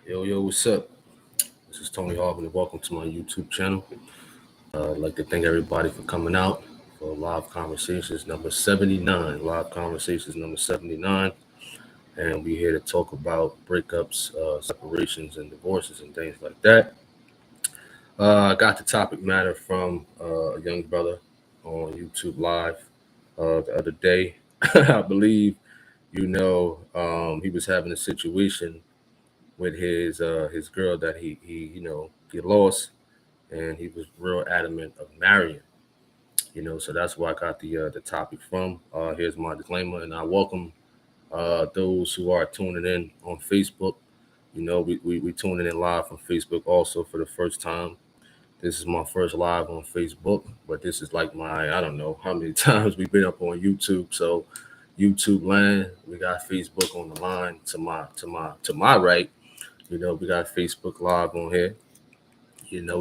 Yo, what's up? This is Tony Harvin, and welcome to my YouTube channel. I'd like to thank everybody for coming out for Live Conversations number 79. Live Conversations number 79. And we're here to talk about breakups, separations, and divorces and things like that. I got the topic matter from a young brother on YouTube Live the other day. I believe he was having a situation with his girl that he lost, and he was real adamant of marrying. So that's where I got the topic from. Here's my disclaimer, and I welcome those who are tuning in on Facebook. We tuning in live from Facebook also for the first time. This is my first live on Facebook, but this is like my, I don't know how many times we've been up on YouTube. So YouTube land, we got Facebook on the line to my right. We got Facebook Live on here.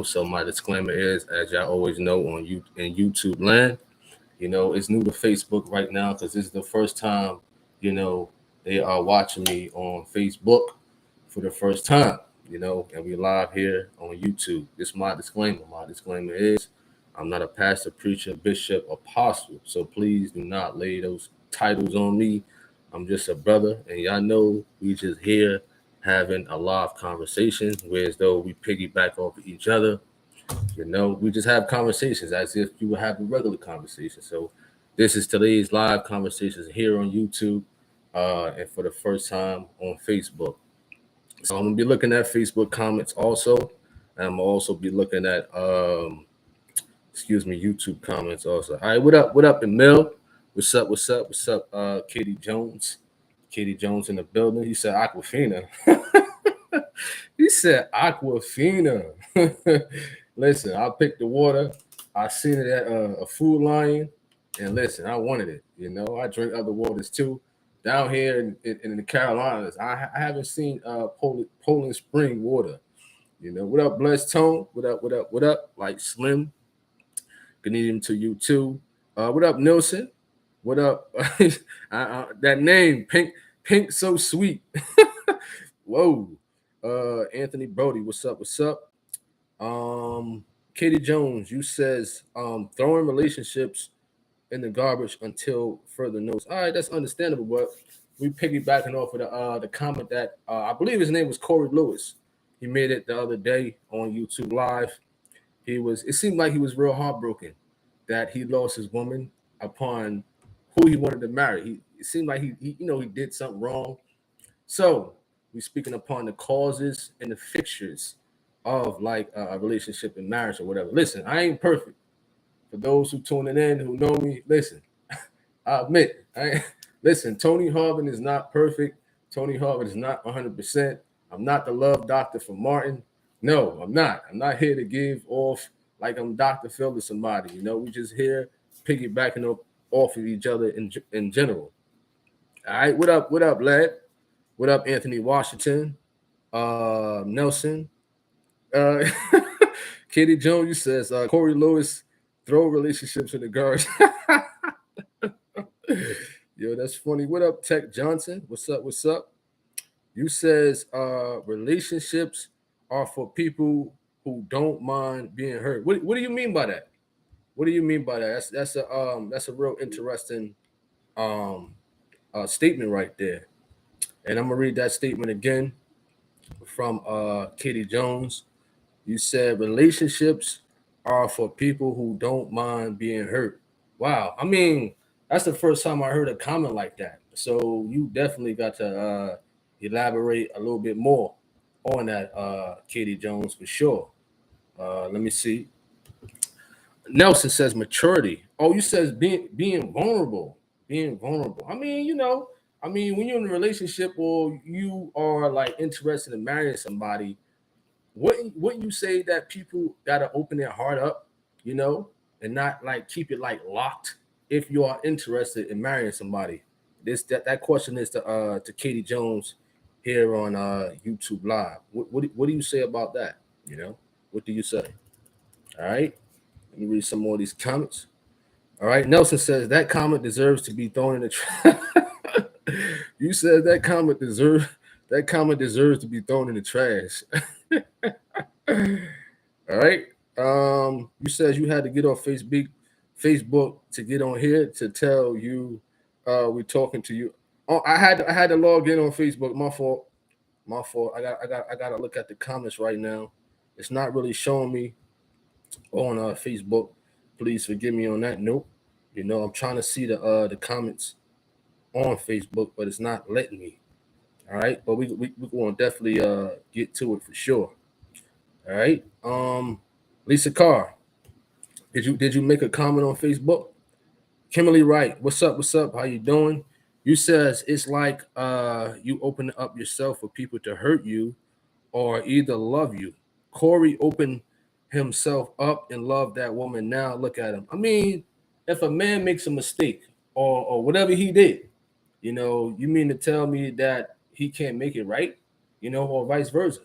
So my disclaimer is, as y'all always know, on you in YouTube land, it's new to Facebook right now because this is the first time, they are watching me on Facebook for the first time, and we live here on YouTube. This is my disclaimer. My disclaimer is, I'm not a pastor, preacher, bishop, apostle. So please do not lay those titles on me. I'm just a brother, and y'all know we just here having a live conversation, whereas though we piggyback off of each other. We just have conversations as if you would have a regular conversation. So this is today's live conversations here on YouTube, and for the first time on Facebook. So I'm gonna be looking at Facebook comments also, and I'm gonna also be looking at YouTube comments also. All right, what up, Emil? What's up, Katie Jones? Katie Jones in the building. He said Aquafina. He said Aquafina. Listen, I picked the water. I seen it at a Food Lion, and listen, I wanted it. I drink other waters too. Down here in the Carolinas, I haven't seen Poland Spring water. What up, Blessed Tone? What up? Like Slim. Good evening to you too. What up, Nelson? What up? That name, Pink, so sweet. Whoa. Anthony Brody, what's up? Katie Jones, you says throwing relationships in the garbage until further notice. All right, that's understandable, but we piggybacking off of the comment that I believe his name was Corey Lewis. He made it the other day on YouTube Live. It seemed like he was real heartbroken that he lost his woman upon who he wanted to marry. It seemed like he did something wrong. So we're speaking upon the causes and the fixtures of like a relationship and marriage or whatever. Listen, I ain't perfect. For those who tuning in who know me, listen, I admit, listen, Tony Harvin is not perfect. Tony Harvin is not 100%. I'm not the love doctor for Martin. No, I'm not. I'm not here to give off like I'm Dr. Phil to somebody. We just here piggybacking off of each other in general. All right, what up, lad? What up, Anthony Washington? Nelson. Uh, Katie Jones, you says Corey Lewis throw relationships in the garbage. Yo, that's funny. What up, Tech Johnson? What's up? You says relationships are for people who don't mind being hurt. What do you mean by that? What do you mean by that? That's a real interesting statement right there. And I'm gonna read that statement again from Katie Jones. You said relationships are for people who don't mind being hurt. Wow. I mean, that's the first time I heard a comment like that. So you definitely got to elaborate a little bit more on that, Katie Jones, for sure. Let me see. Nelson says maturity. Oh, you says being vulnerable. Being vulnerable. When you're in a relationship or you are like interested in marrying somebody, wouldn't you say that people gotta open their heart up, and not like keep it like locked if you are interested in marrying somebody? That question is to Katie Jones here on YouTube Live. What do you say about that? What do you say? All right, let me read some more of these comments. All right, Nelson says that comment deserves to be thrown in the trash. You said that comment That comment deserves to be thrown in the trash. All right. You said you had to get off Facebook to get on here to tell you we're talking to you. Oh, I had to log in on Facebook. My fault. My fault. I got to look at the comments right now. It's not really showing me on Facebook. Please forgive me on that note. I'm trying to see the comments on Facebook, but it's not letting me. All right, but we going to definitely get to it for sure. All right. Lisa Carr, did you make a comment on Facebook? Kimberly Wright, what's up? What's up? How you doing? You says it's like you open up yourself for people to hurt you or either love you. Corey opened himself up and loved that woman. Now look at him. I mean, if a man makes a mistake or whatever he did, you mean to tell me that he can't make it right, or vice versa?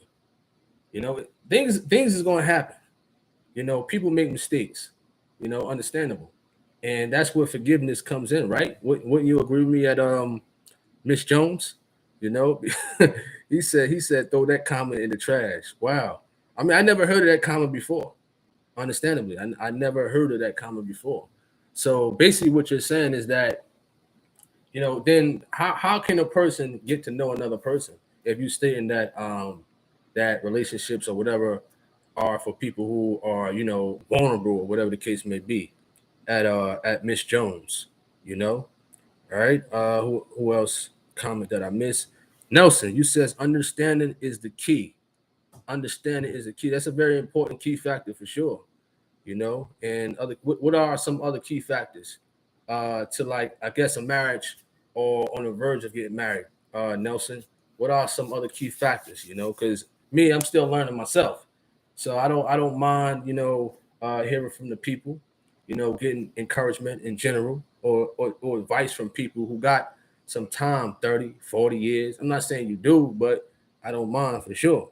Things is going to happen. People make mistakes. Understandable, and that's where forgiveness comes in, right? Wouldn't you agree with me at Miss Jones? You know, he said throw that comment in the trash. Wow. I mean, I never heard of that comment before. Understandably, I never heard of that comment before. So basically, what you're saying is that then how can a person get to know another person if you stay in that relationships or whatever are for people who are vulnerable or whatever the case may be at Miss Jones, all right. Who else comment that I missed? Nelson, you says understanding is the key. Understanding is the key. That's a very important key factor for sure. And what are some other key factors to, like, I guess, a marriage or on the verge of getting married? Nelson, what are some other key factors? Because me, I'm still learning myself, so I don't mind hearing from the people, getting encouragement in general or advice from people who got some time, 30, 40 years. I'm not saying you do, but I don't mind for sure.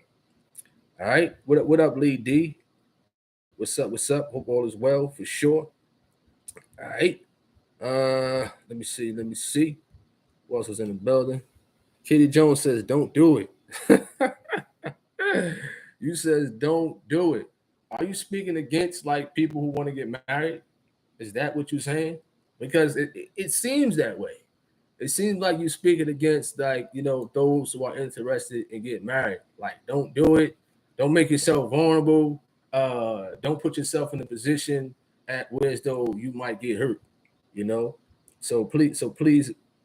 All right. What up, Lee D? What's up? What's up? Hope all is well for sure. All right. Let me see. Let me see. Who else was in the building? Katie Jones says, "Don't do it." You says, "Don't do it." Are you speaking against, like, people who want to get married? Is that what you're saying? Because it seems that way. It seems like you're speaking against, like, those who are interested in getting married. Like, don't do it. Don't make yourself vulnerable. Don't put yourself in a position at where as though you might get hurt. You know. So please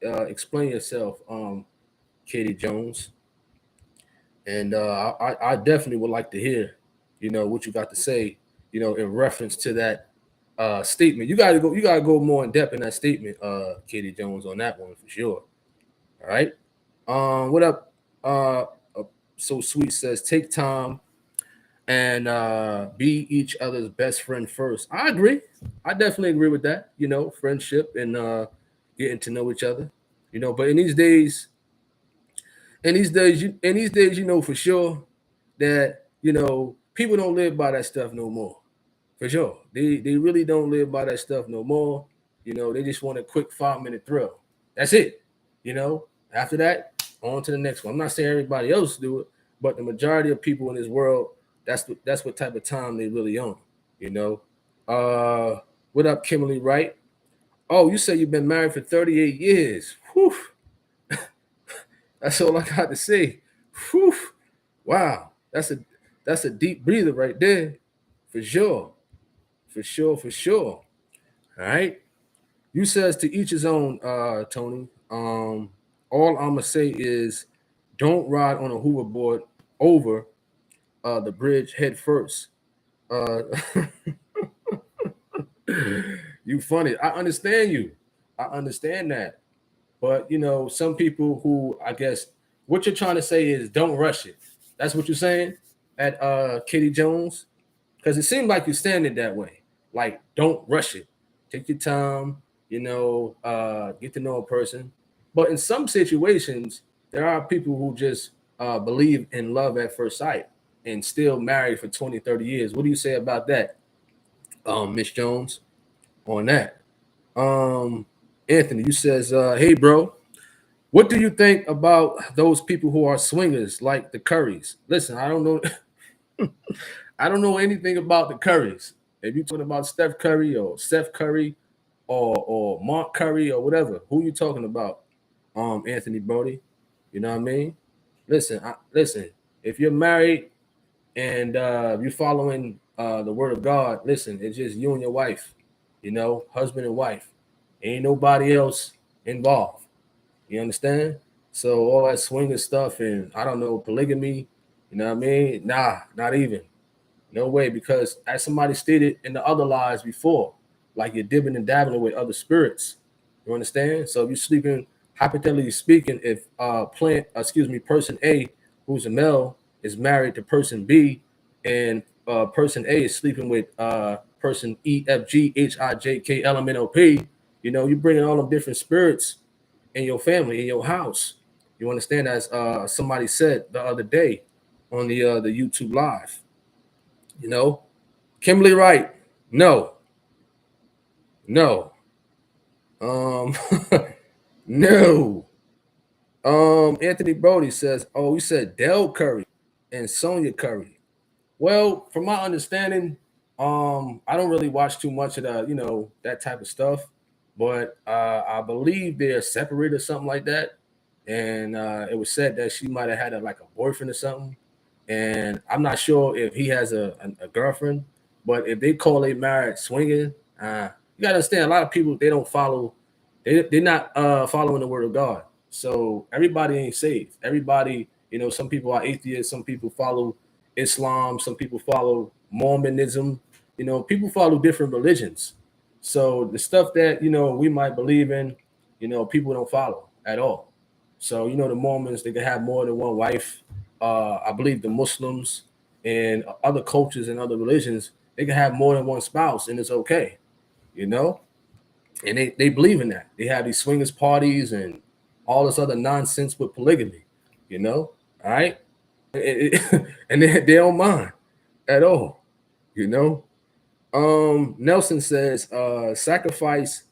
explain yourself, Katie Jones. And I definitely would like to hear, what you got to say, in reference to that statement. You gotta go more in depth in that statement, Katie Jones, on that one for sure. All right. What up? Uh so sweet says take time and be each other's best friend first. I agree. I definitely agree with that. Friendship and getting to know each other. But in these days, for sure that people don't live by that stuff no more. For sure, they really don't live by that stuff no more. They just want a quick 5 minute thrill. That's it. After that, on to the next one. I'm not saying everybody else do it, but the majority of people in this world, that's what type of time they really on. You know. What up, Kimberly Wright? Oh, you say you've been married for 38 years. Whew. That's all I got to say. Whew. Wow. That's a deep breather right there. For sure. For sure, for sure. All right. You says to each his own, Tony. All I'ma say is don't ride on a hoverboard over the bridge head first. Uh you funny. I understand you. I understand that. But some people who, I guess, what you're trying to say is don't rush it. That's what you're saying at Katie Jones, because it seemed like you're standing that way. Like, don't rush it. Take your time. Get to know a person. But in some situations, there are people who just believe in love at first sight and still married for 20, 30 years. What do you say about that, Miss Jones, on that? Um, Anthony, you says, hey, bro, What do you think about those people who are swingers like the Currys? Listen, I don't know. I don't know anything about the Currys. If you're talking about Steph Curry or Seth Curry or Mark Curry or whatever, who you talking about? Anthony Brody. You know what I mean? Listen. If you're married and you're following the word of God, listen. It's just you and your wife. You know, husband and wife. Ain't nobody else involved. You understand? So all that swinging stuff and I don't know polygamy. You know what I mean? Nah, not even. No way, because as somebody stated in the other lives before, like you're dipping and dabbling with other spirits. You understand? So if you're sleeping, hypothetically speaking, if person A, who's a male, is married to person B, and person A is sleeping with person E, F, G, H, I, J, K, L, M, N, O, P, you know, you're bringing all them different spirits in your family, in your house. You understand? As somebody said the other day on the YouTube live. You know, Kimberly Wright, no, no, um, no. Anthony Brody says, oh, you said Del Curry and Sonia Curry. Well, from my understanding, I don't really watch too much of the, that type of stuff, but I believe they're separated or something like that. And it was said that she might have had like a boyfriend or something. And I'm not sure if he has a girlfriend, but if they call a marriage swinging, you gotta understand a lot of people they don't follow, they're not following the word of God. So everybody ain't saved. Everybody, some people are atheists, some people follow Islam, some people follow Mormonism. People follow different religions. So the stuff that we might believe in, people don't follow at all. So the Mormons they can have more than one wife. I believe the Muslims and other cultures and other religions they can have more than one spouse and it's okay, you know. And they believe in that. They have these swingers parties and all this other nonsense with polygamy, you know. All right, and they don't mind at all, you know. Nelson says sacrifice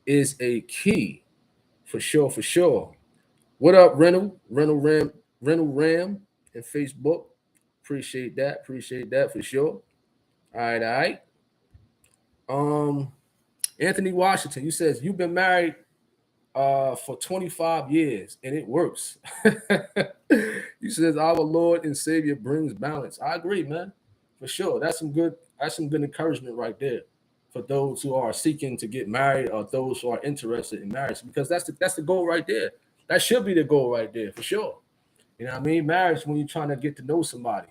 is a key for sure, for sure. What up, Rental Ram in Facebook? Appreciate that for sure. All right. Um, Anthony Washington, you says you've been married for 25 years and it works. You says our Lord and Savior brings balance. I agree, man, for sure. That's some good encouragement right there for those who are seeking to get married or those who are interested in marriage because that's the goal right there. That should be the goal right there for sure. You know what I mean? Marriage when you're trying to get to know somebody.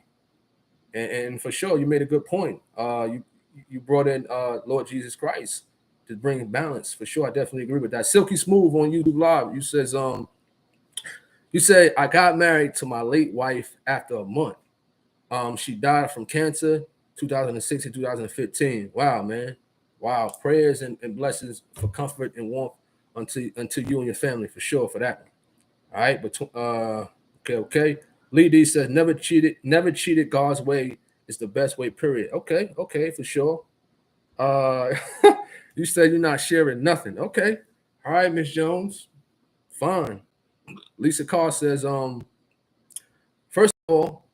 And for sure, you made a good point. You brought in Lord Jesus Christ to bring balance. For sure, I definitely agree with that. Silky Smooth on YouTube Live. You say I got married to my late wife after a month. She died from cancer 2006 and 2015. Wow, man. Wow. Prayers and blessings for comfort and warmth unto you and your family for sure for that one. All right, but okay. Lee D says never cheated God's way is the best way, period. Okay, for sure. Uh you said you're not sharing nothing. Okay. All right, Miss Jones. Fine. Lisa Carr says, first of all,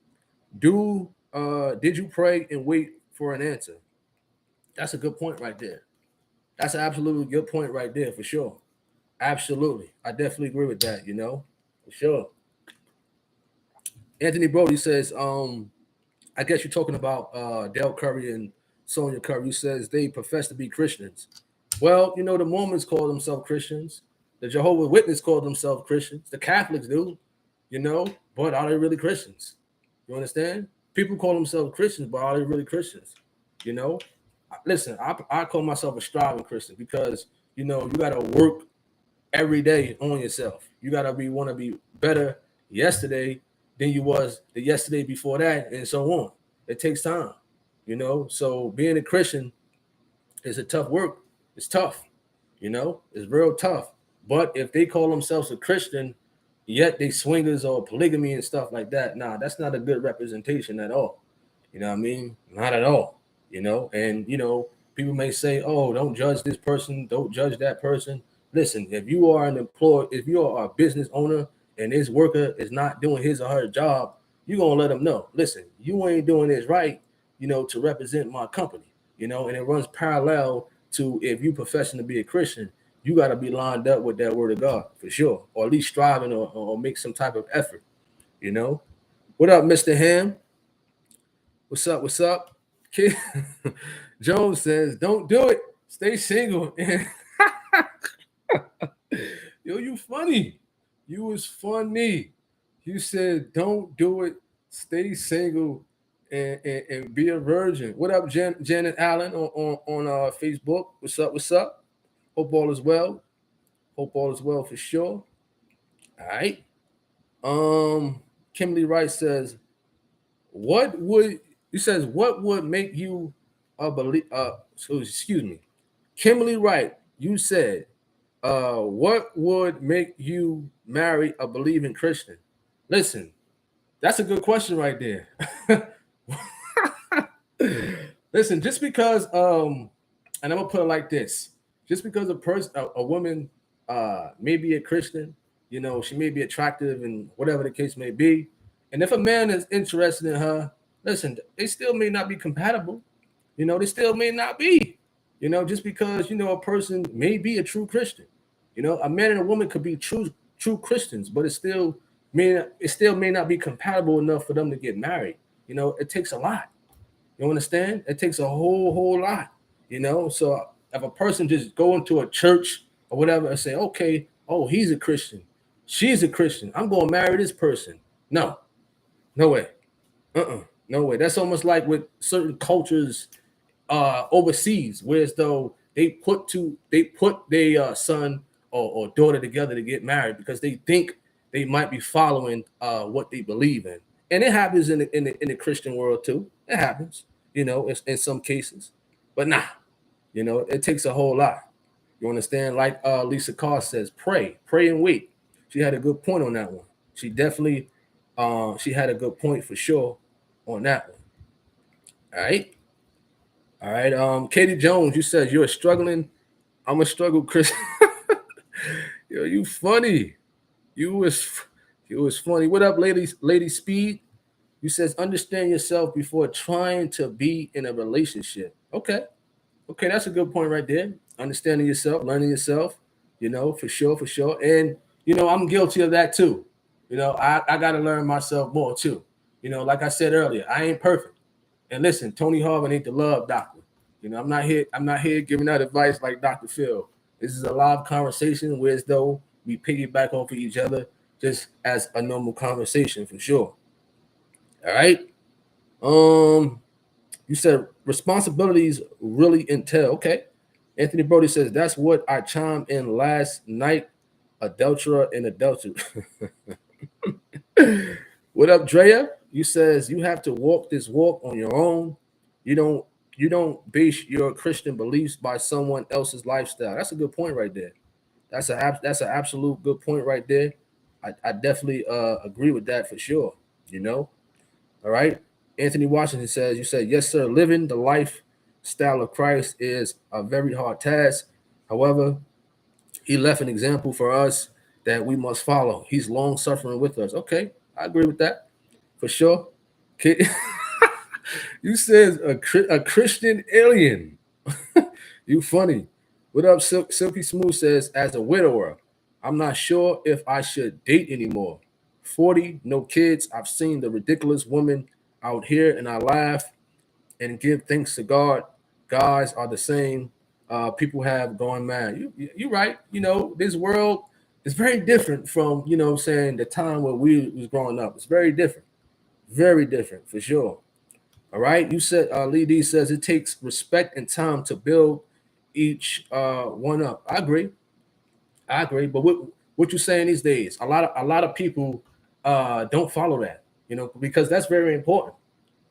did you pray and wait for an answer? That's a good point right there. That's an absolutely good point right there for sure. Absolutely. I definitely agree with that, for sure. Anthony Brody says, I guess you're talking about Del Curry and Sonia Curry. Says they profess to be Christians. Well, the Mormons call themselves Christians. The Jehovah's Witnesses call themselves Christians. The Catholics do, but are they really Christians? You understand? People call themselves Christians, but are they really Christians? You know? Listen, I call myself a striving Christian because, you got to work every day on yourself. You got to want to be better yesterday than you was the yesterday before that, and so on. It takes time, So being a Christian is a tough work. It's tough, It's real tough. But if they call themselves a Christian, yet they swingers or polygamy and stuff like that, nah, that's not a good representation at all. You know what I mean? Not at all. And people may say, "Oh, don't judge this person, don't judge that person." Listen, if you are an employee, if you are a business owner and this worker is not doing his or her job, you're gonna let them know. Listen, you ain't doing this right, to represent my company, and it runs parallel to if you professing to be a Christian, you got to be lined up with that word of God for sure, or at least striving or make some type of effort, you know. What up, Mr. Ham? What's up? What's up? Kid Jones says, "Don't do it. Stay single." Yo, you funny. You was funny. You said, "Don't do it. Stay single and be a virgin." What up, Janet Allen on Facebook? What's up? What's up? Hope all is well. Hope all is well for sure. All right. Kimberly Wright says, "What would," he says, "What would make you a believe?" So excuse me, Kimberly Wright. You said, "What would make you marry a believing Christian?" Listen, that's a good question right there. Listen, just because and I'm gonna put it like this: just because a woman may be a Christian, she may be attractive and whatever the case may be, and if a man is interested in her, listen, they still may not be compatible. They still may not be. Just because a person may be a true Christian. A man and a woman could be true Christians, but it still may not be compatible enough for them to get married. It takes a lot. You understand? It takes a whole lot. So if a person just go into a church or whatever and say, okay, oh, he's a Christian, she's a Christian, I'm going to marry this person. No, no way. No way. That's almost like with certain cultures overseas, whereas though they put their son or daughter together to get married because they think they might be following what they believe in, and it happens in the Christian world too. It happens, in some cases, but nah, it takes a whole lot. You understand? Like Lisa Carr says, pray and wait. She had a good point on that one. She definitely she had a good point for sure on that one. All right. All right. Katie Jones, you said you're struggling. I'm a struggle, Chris. Yo, you funny. You was you was funny. What up, Lady Speed? You says understand yourself before trying to be in a relationship. Okay. Okay, that's a good point right there. Understanding yourself, learning yourself, for sure, for sure. And I'm guilty of that too. I gotta learn myself more too. Like I said earlier, I ain't perfect. And listen, Tony Harvin ain't the love doctor. I'm not here giving out advice like Dr. Phil. This is a live conversation where as though we piggyback off of each other just as a normal conversation for sure. All right. Um, you said responsibilities really entail. Okay. Anthony Brody says that's what I chimed in last night. Adulterer and adultery. What up, Drea? You says you have to walk this walk on your own. You don't base your Christian beliefs by someone else's lifestyle. That's a good point right there. That's an absolute good point right there. I definitely agree with that for sure. You know, all right. Anthony Washington says you said yes, sir. Living the lifestyle of Christ is a very hard task. However, he left an example for us that we must follow. He's long suffering with us. Okay, I agree with that for sure. Okay. You says a Christian alien. You funny. What up, Silky Smooth says, as a widower, I'm not sure if I should date anymore. 40, no kids. I've seen the ridiculous women out here and I laugh and give thanks to God. Guys are the same. People have gone mad. You're right. This world is very different from, saying the time where we was growing up. It's very different. Very different for sure. All right. You said Lee D says it takes respect and time to build each one up. I agree. I agree. But what you're saying these days, a lot of people don't follow that, because that's very important.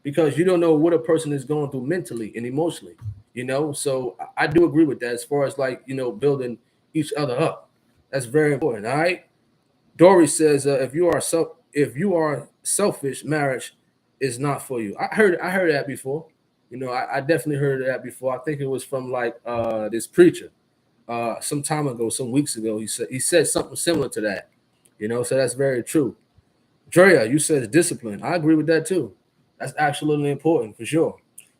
Because you don't know what a person is going through mentally and emotionally, So I do agree with that as far as like, building each other up. That's very important. All right. Dory says, if you are selfish, marriage is not for you. I heard that before. I definitely heard that before. I think it was from like this preacher. some time ago, some weeks ago. He said something similar to that. So that's very true. Drea, you said discipline. I agree with that too. That's absolutely important for sure.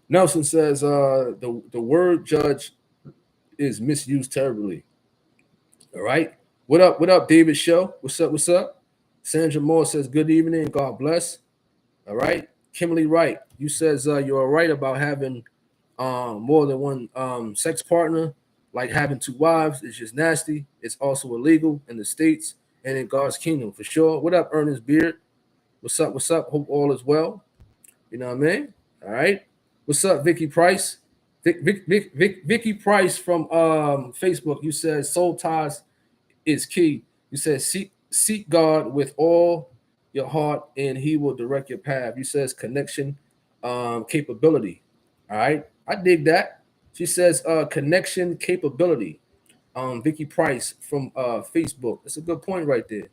Nelson says the word judge is misused terribly. All right. What up? What up, David Show? What's up? What's up? Sandra Moore says good evening. God bless. All right. Kimberly Wright, you says you're right about having more than one sex partner, like having two wives. It's just nasty. It's also illegal in the states and in God's kingdom for sure. What up, Ernest Beard? What's up? What's up? Hope all is well. You know what I mean? All right. What's up, Vicky Price? Vicky Price from Facebook. You said soul ties is key. You said seek God with all your heart, and He will direct your path. You says connection, capability. All right, I dig that. She says connection capability. Vicky Price from Facebook. That's a good point right there.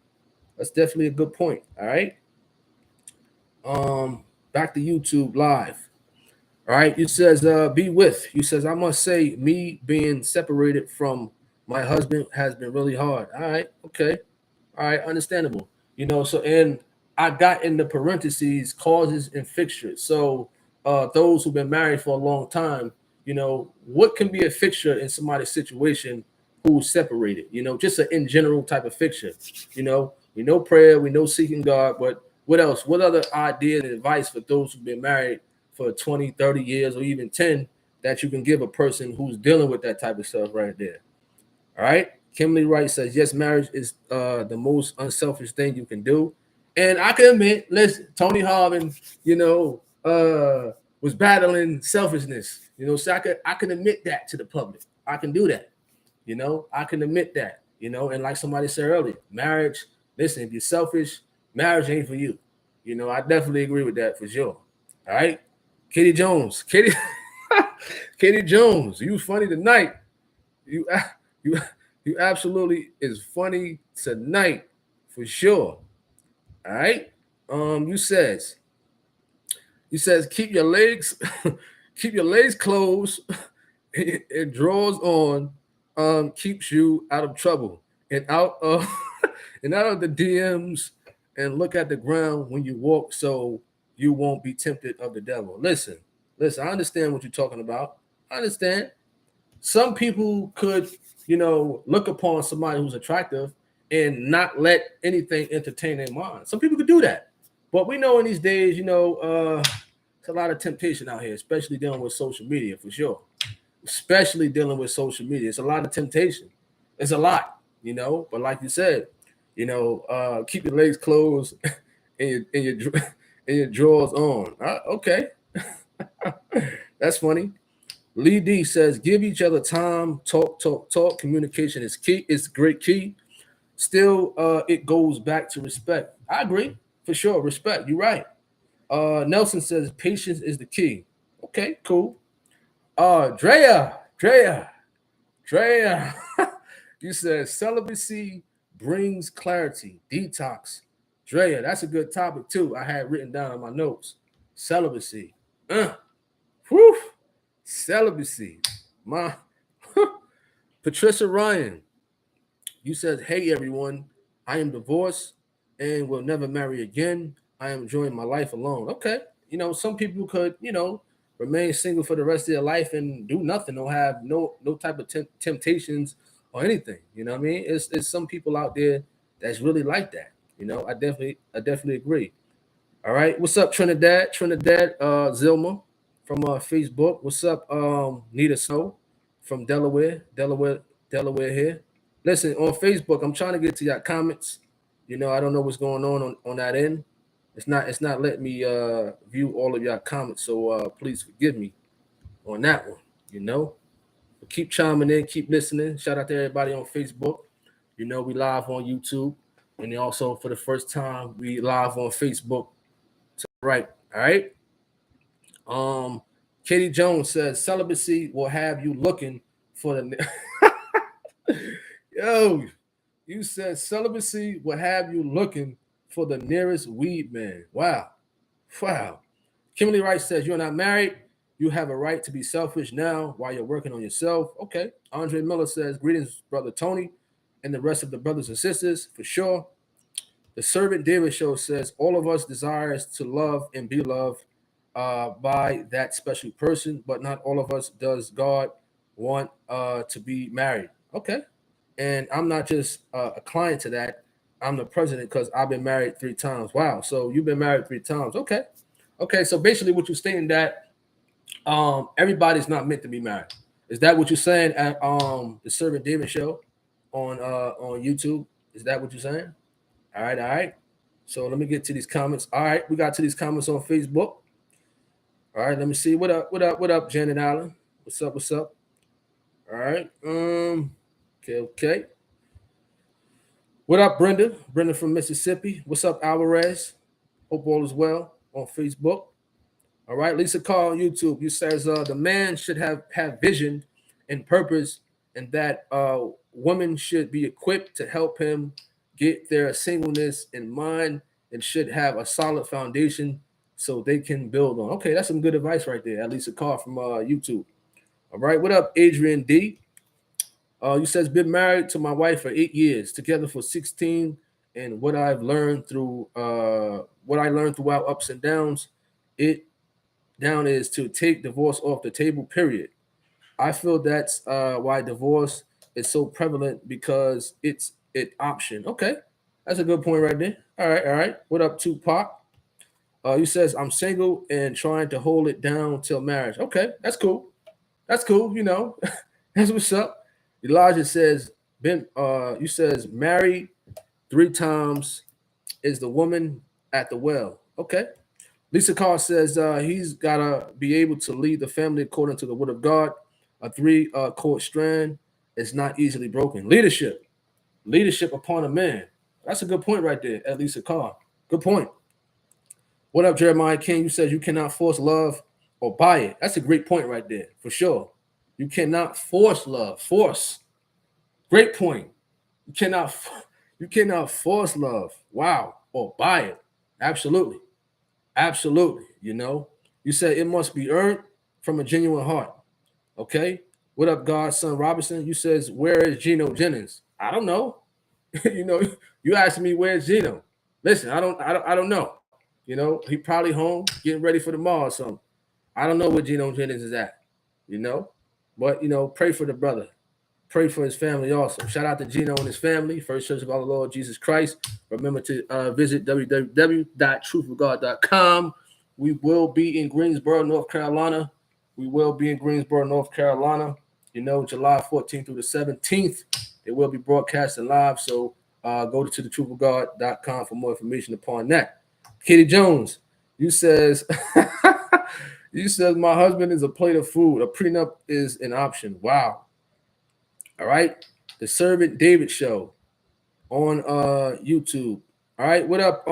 That's definitely a good point. All right. Back to YouTube live. All right, you says be with. You says I must say me being separated from my husband has been really hard. All right, okay. All right, understandable. So and I got in the parentheses causes and fixtures. So those who've been married for a long time, what can be a fixture in somebody's situation who's separated? Just an in general type of fixture. We know prayer, we know seeking God, but what else? What other ideas and advice for those who've been married for 20, 30 years, or even 10 that you can give a person who's dealing with that type of stuff right there? All right. Kimberly Wright says, yes, marriage is the most unselfish thing you can do. And I can admit, listen, Tony Harvin, was battling selfishness. So I can admit that to the public. I can do that. I can admit that. And like somebody said earlier, marriage, listen, if you're selfish, marriage ain't for you. I definitely agree with that for sure. All right. Katie Jones. Katie Jones, you funny tonight. You absolutely is funny tonight for sure. All right. You says keep your legs closed and drawers on keeps you out of trouble and out of the DMs, and look at the ground when you walk so you won't be tempted of the devil. Listen, I understand what you're talking about. I understand. Some people could, look upon somebody who's attractive and not let anything entertain their mind. Some people could do that. But we know in these days, it's a lot of temptation out here, especially dealing with social media for sure. Especially dealing with social media. It's a lot of temptation. It's a lot, but like you said, keep your legs closed and your drawers on. Okay. That's funny. Lee D says, give each other time, talk. Communication is key. It's great key. Still, it goes back to respect. I agree, for sure. Respect. You're right. Nelson says, patience is the key. Okay, cool. Drea. You said, celibacy brings clarity, detox. Drea, that's a good topic too. I had written down on my notes. Celibacy. Whew. Celibacy. My Patricia Ryan, you said, hey everyone, I am divorced and will never marry again. I am enjoying my life alone. Okay. Some people could, remain single for the rest of their life and do nothing, or have no type of temptations or anything. You know what I mean? It's some people out there that's really like that. I definitely agree. All right. What's up, Trinidad? Zilma from Facebook. What's up, Nita Snow from Delaware here. Listen, on Facebook, I'm trying to get to your comments. I don't know what's going on that end. It's not letting me view all of your comments, so please forgive me on that one. But keep chiming in, keep listening. Shout out to everybody on Facebook. We live on YouTube, and also for the first time, we live on Facebook. Right. All right. Katie Jones says celibacy will have you looking for the yo. You said celibacy will have you looking for the nearest weed man. Wow. Kimberly Wright says you're not married. You have a right to be selfish now while you're working on yourself. Okay. Andre Miller says, greetings, brother Tony, and the rest of the brothers and sisters, for sure. The Servant David Show says, all of us desires to love and be loved by that special person, but not all of us does God want to be married. Okay. And I'm not just a client to that. I'm the president because I've been married 3 times. Wow. So you've been married 3 times. Okay. Okay. So basically what you're stating that everybody's not meant to be married. Is that what you're saying at the Servant David Show on YouTube? Is that what you're saying? All right, all right. So let me get to these comments. All right, we got to these comments on Facebook. All right, let me see. What up? What up? What up, Janet Allen? What's up? What's up? All right. Okay, okay. What up, Brenda? Brenda from Mississippi. What's up, Alvarez? Hope all is well on Facebook. All right, Lisa Carr on YouTube. You says the man should have vision and purpose, and that woman should be equipped to help him get their singleness in mind, and should have a solid foundation so they can build on. Okay, that's some good advice right there. At Lisa Carr from YouTube. All right, what up, Adrian D? You says been married to my wife for 8 years, together for 16, and what I learned throughout ups and downs, it down is to take divorce off the table, period. I feel that's why divorce is so prevalent, because it's an option. Okay, that's a good point right there. All right, all right. What up, Tupac? You says I'm single and trying to hold it down till marriage. Okay, that's cool. That's cool. You know, that's what's up. Elijah says been you says married 3 times, is the woman at the well. Okay. Lisa Carr says he's got to be able to lead the family according to the word of God. A three-chord strand is not easily broken. Leadership upon a man. That's a good point right there, at Lisa Carr. Good point. What up, Jeremiah King? You said you cannot force love or buy it. That's a great point right there, for sure. You cannot force love. Force. Great point. You cannot you cannot force love. Wow. Or buy it. Absolutely. Absolutely. You know, you said it must be earned from a genuine heart. Okay. What up, Godson Robinson? You says, where is Geno Jennings? I don't know. You know, you asked me where's Geno. Listen, I don't know. You know, he probably home getting ready for the mall or something. I don't know where Geno Jennings is at. You know, but you know, pray for the brother. Pray for his family also. Shout out to Geno and his family, First Church of our Lord Jesus Christ. Remember to visit www.truthforgod.com. We will be in Greensboro, North Carolina. We will be in Greensboro, North Carolina. You know, July 14th through the 17th. It will be broadcasting live. So go to thetruthforgod.com for more information upon that. Katie Jones, you says, you says my husband is a plate of food. A prenup is an option. Wow. All right. The Servant David Show on YouTube. All right. What up,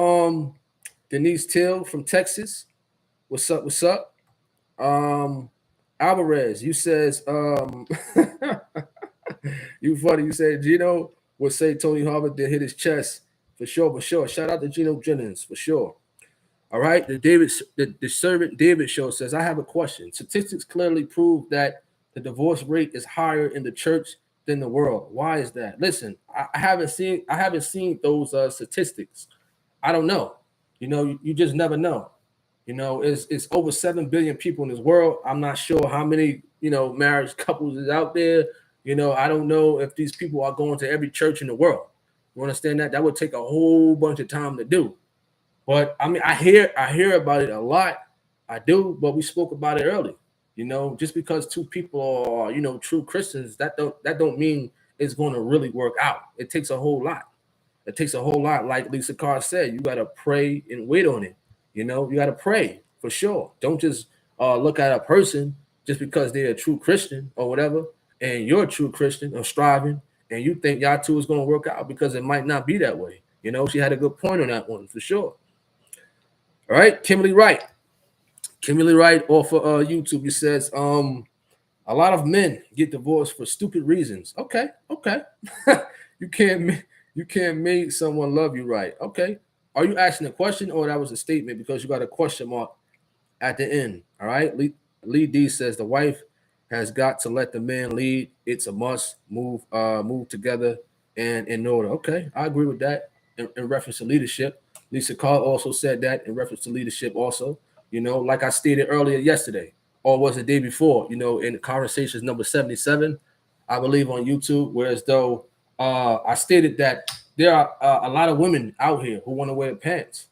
Denise Till from Texas? What's up? What's up? Alvarez, you says you funny. You said Geno would say Tony Harvin did hit his chest for sure, for sure. Shout out to Geno Jennings for sure. All right. The Servant David Show says, I have a question. Statistics clearly prove that the divorce rate is higher in the church than the world. Why is that? Listen, I haven't seen those statistics. I don't know. You know, you just never know. You know, it's over 7 billion people in this world. I'm not sure how many, you know, marriage couples is out there. You know, I don't know if these people are going to every church in the world. You understand that? That would take a whole bunch of time to do. But I mean, I hear about it a lot. I do, but we spoke about it early. You know, just because 2 people are, you know, true Christians, that don't mean it's going to really work out. It takes a whole lot. It takes a whole lot. Like Lisa Carr said, you got to pray and wait on it. You know, you got to pray for sure. Don't just look at a person just because they're a true Christian or whatever, and you're a true Christian or striving, and you think y'all two is going to work out, because it might not be that way. You know, she had a good point on that one for sure. All right, Kimberly Wright off of YouTube. He says, a lot of men get divorced for stupid reasons. Okay. you can't make someone love you right. Okay. Are you asking a question, or that was a statement because you got a question mark at the end? All right. Lee D says the wife has got to let the man lead. It's a must. Move together and in order. Okay, I agree with that in reference to leadership. Lisa Carr also said that in reference to leadership. Also, like I stated earlier yesterday, or was the day before. In conversations number 77, I believe on YouTube, whereas though I stated that there are a lot of women out here who want to wear pants,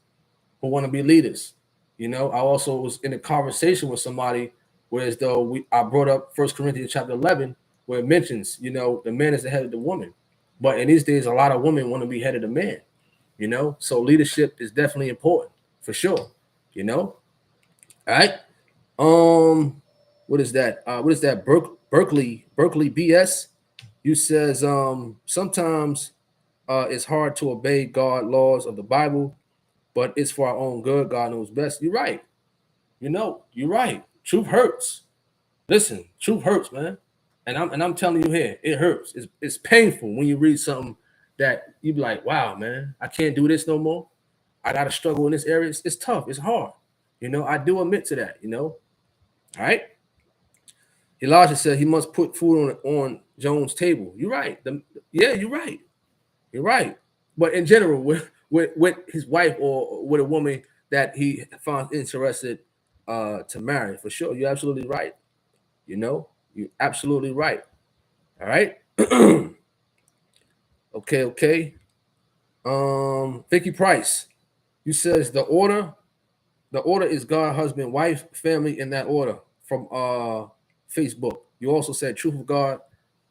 who want to be leaders. I also was in a conversation with somebody, whereas though I brought up First Corinthians chapter 11, where it mentions, the man is the head of the woman. But in these days, a lot of women want to be head of the man, So leadership is definitely important for sure, All right. What is that? What is that? Berkeley BS. You says sometimes it's hard to obey God laws of the Bible, but it's for our own good. God knows best. You're right. You're right. Truth hurts. Listen, truth hurts, man. And I'm telling you here, it hurts. It's painful when you read something that you be like, wow, man, I can't do this no more. I gotta struggle in this area. It's tough. It's hard. I do admit to that. All right. Elijah said he must put food on Jones' table. You're right. Yeah, you're right. You're right. But in general, with his wife or with a woman that he finds interested to marry, for sure, you're absolutely right. You're absolutely right. All right. Okay. Vicky Price, you says the order is God, husband, wife, family in that order from Facebook. You also said truth of God.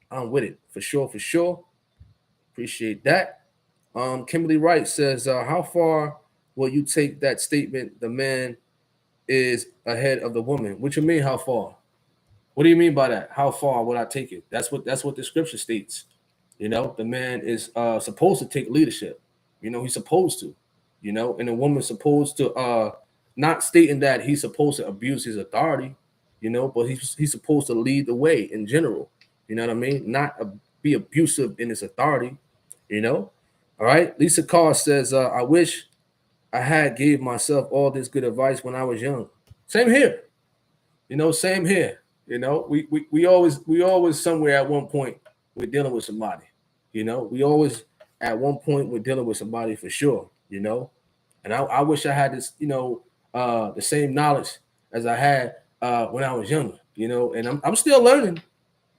I'm with it for sure. Appreciate that. Kimberly Wright says, how far will you take that statement? The man is ahead of the woman. What you mean? How far? What do you mean by that? How far would I take it? That's what the scripture states. The man is supposed to take leadership. He's supposed to. And the woman's supposed to not stating that he's supposed to abuse his authority. But he's supposed to lead the way in general. You know what I mean? Not be abusive in his authority. All right. Lisa Carr says, I wish I had gave myself all this good advice when I was young. Same here. Same here. We always somewhere at one point we're dealing with somebody. We always at one point we're dealing with somebody for sure. And I wish I had this, the same knowledge as I had when I was younger. And I'm still learning.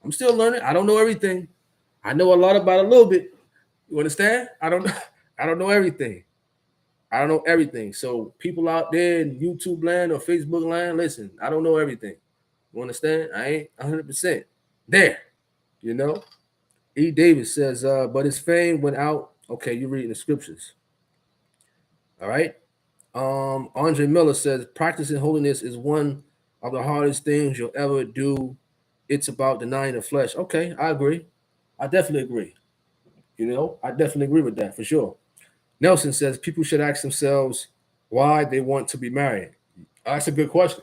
I don't know everything. I know a lot about a little bit. You understand? I don't know everything. I don't know everything. So people out there in YouTube land or Facebook land, listen, I don't know everything. You understand? I ain't 100% there. E. Davis says, but his fame went out. Okay, you're reading the scriptures. All right. Andre Miller says, practicing holiness is one of the hardest things you'll ever do. It's about denying the flesh. Okay, I agree. I definitely agree. I definitely agree with that for sure. Nelson says people should ask themselves why they want to be married. That's a good question.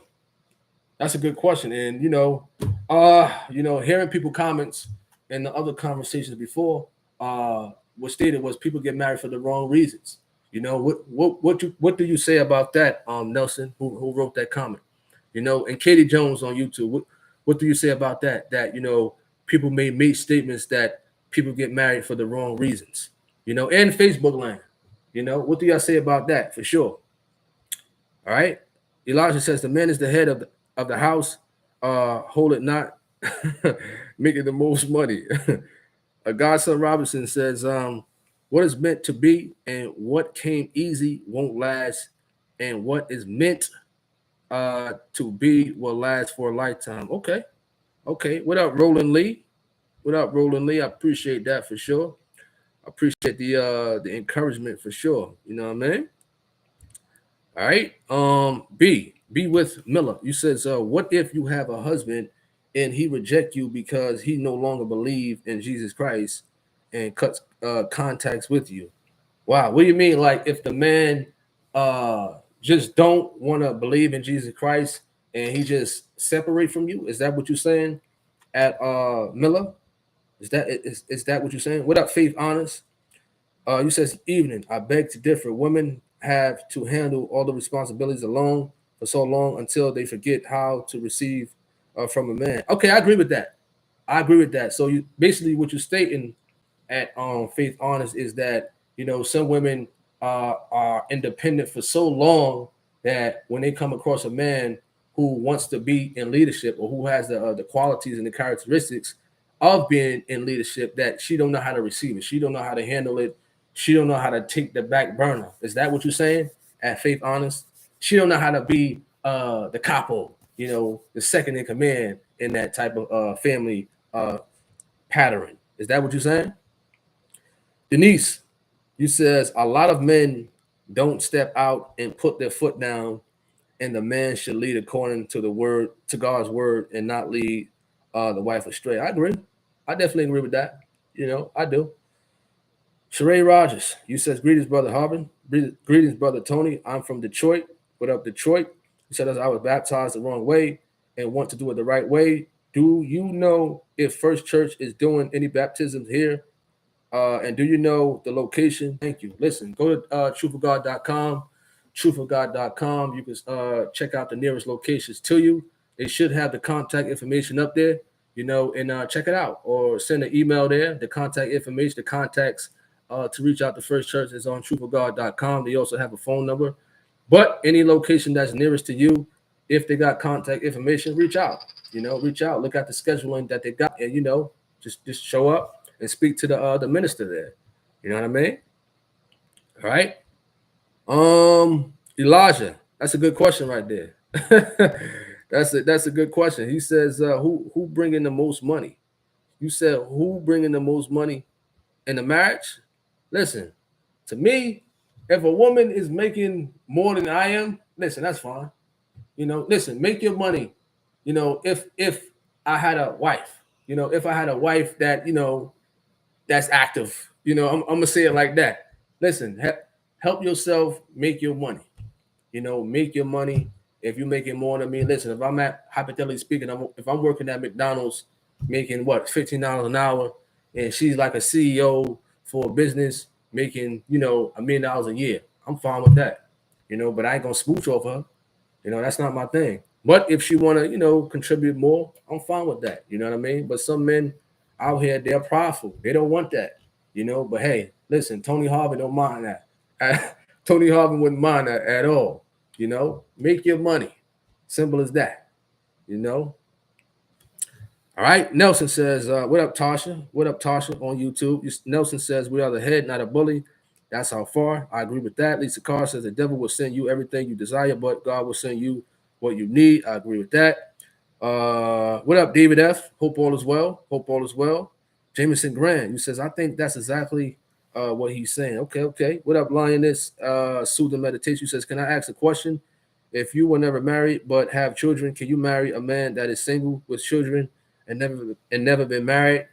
And hearing people comments in the other conversations before, what stated was people get married for the wrong reasons. What do you say about that, Nelson, who wrote that comment? And Katie Jones on YouTube, what do you say about that? That people may make statements that people get married for the wrong reasons. And Facebook land. What do y'all say about that? For sure. All right. Elijah says the man is the head of the house. Hold it not, making the most money. Godson Robinson says, what is meant to be and what came easy won't last, and what is meant to be will last for a lifetime. Okay. What up, Roland Lee? I appreciate that for sure. I appreciate the encouragement for sure. You know what I mean? All right. B with Miller. You says, what if you have a husband and he reject you because he no longer believe in Jesus Christ and cuts contacts with you? Wow. What do you mean? Like if the man just don't want to believe in Jesus Christ and he just separate from you? Is that what you're saying at Miller? Is that what you're saying? What up, Faith Honest? You says evening. I beg to differ. Women have to handle all the responsibilities alone. for so long until they forget how to receive from a man. Okay, I agree with that. I agree with that. So you basically what you're stating at Faith Honest is that some women are independent for so long that when they come across a man who wants to be in leadership or who has the qualities and the characteristics of being in leadership, that she don't know how to receive it. She don't know how to handle it. She don't know how to take the back burner. Is that what you're saying at Faith Honest? She don't know how to be the capo, the second in command in that type of family pattern. Is that what you're saying? Denise, you says a lot of men don't step out and put their foot down, and the man should lead according to the word, to God's word, and not lead the wife astray. I agree. I definitely agree with that. I do. Sheree Rogers, you says greetings, brother Harvin. Greetings, brother Tony. I'm from Detroit. What up, Detroit? You said I was baptized the wrong way and want to do it the right way. Do you know if First Church is doing any baptisms here? And do you know the location? Thank you. Listen, go to truthofgod.com, truthofgod.com. You can check out the nearest locations to you. They should have the contact information up there, and check it out or send an email there. The contact information, the contacts to reach out to First Church is on truthofgod.com. They also have a phone number. But any location that's nearest to you, if they got contact information, reach out. Reach out. Look at the scheduling that they got, and just show up and speak to the minister there. You know what I mean? All right. Elijah, that's a good question right there. That's a good question. He says, who bringing the most money? You said who bringing the most money in the marriage? Listen, to me, if a woman is making more than I am, listen, that's fine. Listen, make your money. If I had a wife, if I had a wife that that's active, I'm gonna say it like that. Listen, help yourself make your money. Make your money. If you're making more than me, listen. If I'm hypothetically speaking, if I'm working at McDonald's, making what $15 an hour, and she's like a CEO for a business making $1 million a year, I'm fine with that. But I ain't gonna smooch off her. That's not my thing. But if she wanna contribute more, I'm fine with that. You know what I mean? But some men out here, they're prideful. They don't want that. But hey, listen, Tony Harvin don't mind that. Tony Harvin wouldn't mind that at all. Make your money. Simple as that. All right. Nelson says, what up, Tasha? What up, Tasha on YouTube? Nelson says, we are the head, not a bully. That's how far. I agree with that. Lisa Carr says, the devil will send you everything you desire, but God will send you what you need. I agree with that. What up, David F? Hope all is well. Hope all is well. Jameson Grant, you says, I think that's exactly what he's saying. Okay. What up, Lioness? Soothing Meditation says, can I ask a question? If you were never married but have children, can you marry a man that is single with children and never been married?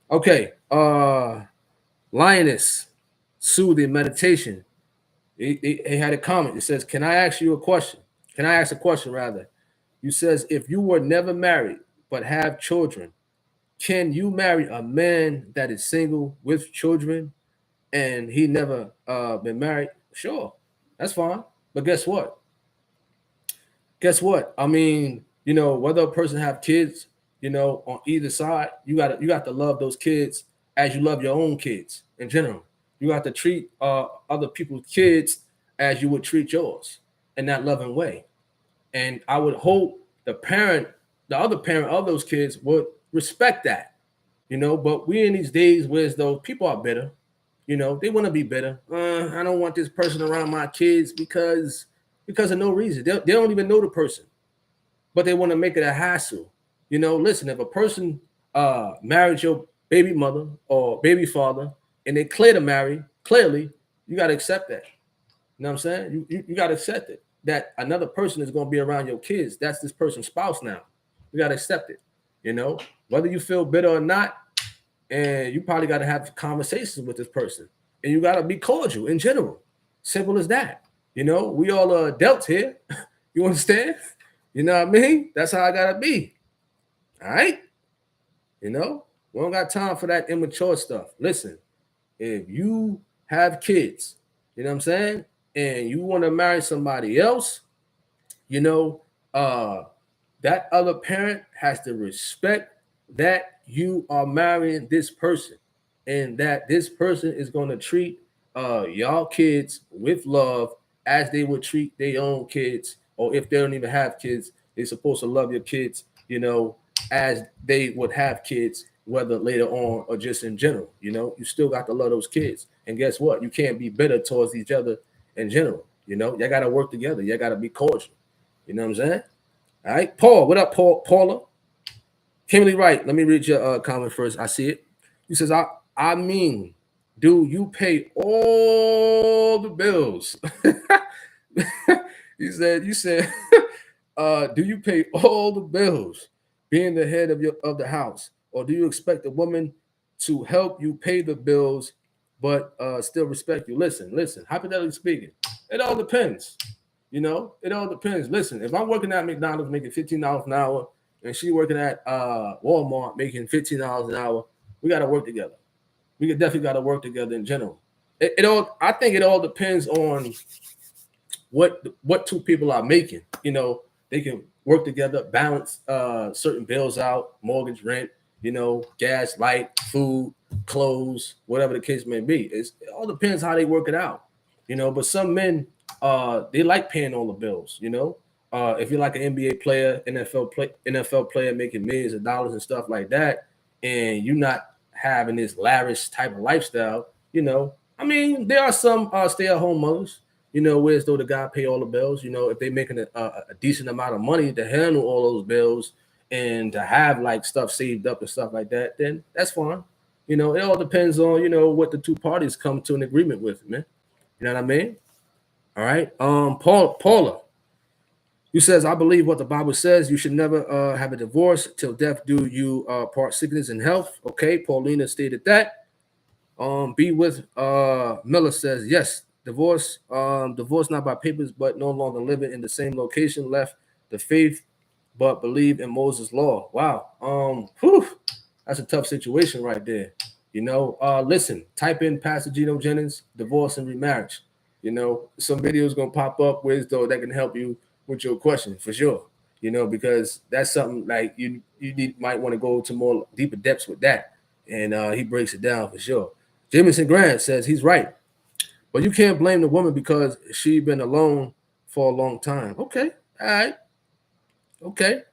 Okay. Lioness, Soothing Meditation. He had a comment. It says, can I ask you a question? Can I ask a question rather? You says, if you were never married but have children, can you marry a man that is single with children and he never been married? Sure, that's fine. But guess what? I mean, whether a person have kids, on either side, you got to love those kids as you love your own kids in general. You got to treat other people's kids as you would treat yours in that loving way. And I would hope the other parent of those kids would respect that. But we in these days where those people are bitter. They want to be bitter. I don't want this person around my kids because of no reason. They don't even know the person, but they want to make it a hassle. Listen, if a person married your baby mother or baby father and they clear to marry, clearly you got to accept that. You know what I'm saying? You got to accept it. That another person is going to be around your kids. That's this person's spouse now. You got to accept it. Whether you feel bitter or not, and you probably got to have conversations with this person. And you got to be cordial in general. Simple as that. We all are adults here. You understand? You know what I mean? That's how I got to be. All right? We don't got time for that immature stuff. Listen, if you have kids, you know what I'm saying? And you want to marry somebody else, You know, that other parent has to respect that you are marrying this person and that this person is going to treat y'all kids with love as they would treat their own kids, or if they don't even have kids, they're supposed to love your kids, as they would have kids, whether later on or just in general. You still got to love those kids. And guess what? You can't be bitter towards each other in general. Y'all got to work together. Y'all got to be cordial. You know what I'm saying? All right, Paul. What up, Paula? Kimberly Wright. Let me read your comment first. I see it. He says, I mean, do you pay all the bills? You said, do you pay all the bills, being the head of the house, or do you expect a woman to help you pay the bills, but still respect you? Listen. Hypothetically speaking, it all depends. It all depends. Listen, if I'm working at McDonald's making $15 an hour, and she working at Walmart making $15 an hour, we got to work together. We definitely got to work together in general. I think it all depends on what two people are making. They can work together, balance certain bills out, mortgage, rent, gas, light, food, clothes, whatever the case may be. It all depends how they work it out. But some men, they like paying all the bills. If you're like an NBA player, NFL player making millions of dollars and stuff like that, and you're not having this lavish type of lifestyle, I mean, there are some stay-at-home mothers, where as though the guy pay all the bills, if they're making a decent amount of money to handle all those bills and to have like stuff saved up and stuff like that, then that's fine. It all depends on, what the two parties come to an agreement with, man. You know what I mean? All right. Paula, you says, I believe what the Bible says. You should never have a divorce till death do you part, sickness and health. Okay. Paulina stated that. Be with Miller says, yes, divorce not by papers, but no longer living in the same location, left the faith, but believe in Moses' law. Wow. That's a tough situation right there. Listen, type in Pastor Gino Jennings, divorce and remarriage. Some videos gonna pop up with though that can help you with your question for sure. Because that's something like you might want to go to more deeper depths with that. And he breaks it down for sure. Jameson Grant says he's right. But you can't blame the woman because she been alone for a long time. Okay. All right. Okay.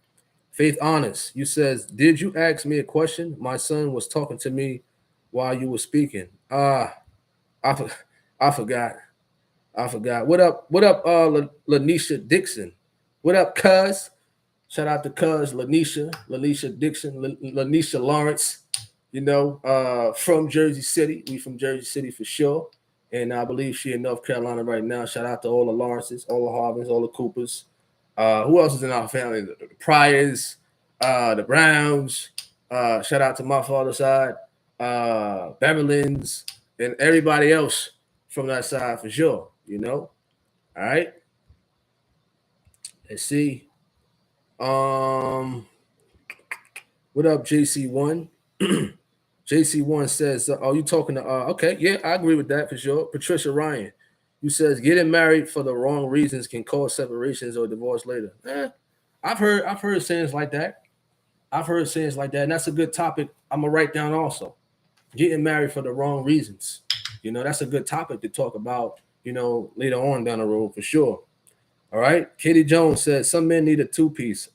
Faith Honest, you says, did you ask me a question? My son was talking to me while you were speaking. I forgot. What up, Lanisha Dixon? What up, cuz? Shout out to cuz Lanisha Dixon, Lanisha Lawrence, from Jersey City. We from Jersey City for sure. And I believe she in North Carolina right now. Shout out to all the Lawrences, all the Harvins, all the Coopers. Who else is in our family? The Pryors, the Browns. Shout out to my father's side, Beverlyns, and everybody else from that side for sure. All right. Let's see. What up, JC1? JC1 says, "Oh, you talking to?" Okay, yeah, I agree with that for sure. Patricia Ryan, you says getting married for the wrong reasons can cause separations or divorce later. I've heard sayings like that. And that's a good topic. I'm gonna write down also. Getting married for the wrong reasons. That's a good topic to talk about. Later on down the road for sure. All right. Katie Jones says some men need a two-piece.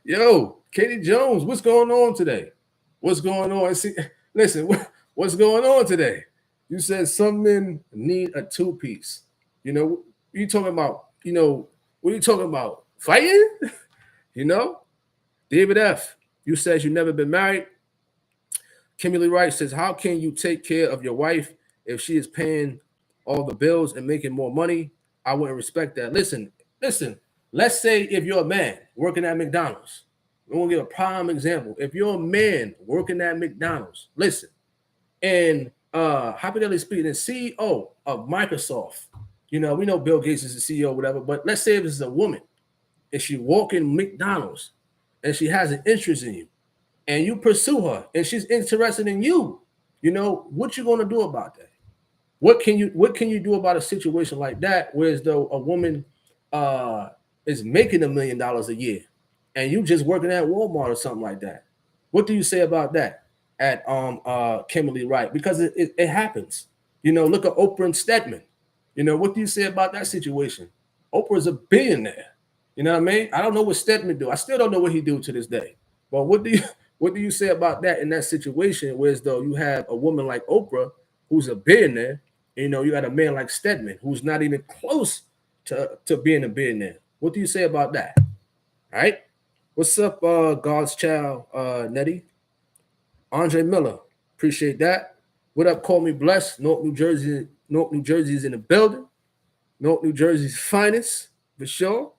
Yo, Katie Jones, what's going on today? What's going on? Listen, what's going on today? You said some men need a two-piece. You talking about, what are you talking about? Fighting? David F., you says you've never been married. Kimberly Wright says, how can you take care of your wife if she is paying all the bills and making more money? I wouldn't respect that. Listen. Let's say if you're a man working at McDonald's, we're going to give a prime example. If you're a man working at McDonald's, listen, and hypothetically speaking, the CEO of Microsoft, we know Bill Gates is the CEO, whatever, but let's say if it's a woman, and she walk in McDonald's and she has an interest in you, and you pursue her, and she's interested in you, what you going to do about that? What can you do about a situation like that, whereas though a woman is making $1 million a year and you just working at Walmart or something like that? What do you say about that at Kimberly Wright? Because it happens. Look at Oprah and Stedman. What do you say about that situation? Oprah's a billionaire. You know what I mean? I don't know what Stedman do. I still don't know what he do to this day. But what do you say about that in that situation, whereas though you have a woman like Oprah who's a billionaire, you got a man like Stedman who's not even close to being a billionaire. What do you say about that? All right. What's up, God's child, Nettie? Andre Miller, appreciate that. What up, call me blessed. Newark, New Jersey. Newark, New Jersey is in the building. Newark, New Jersey's finest, for sure.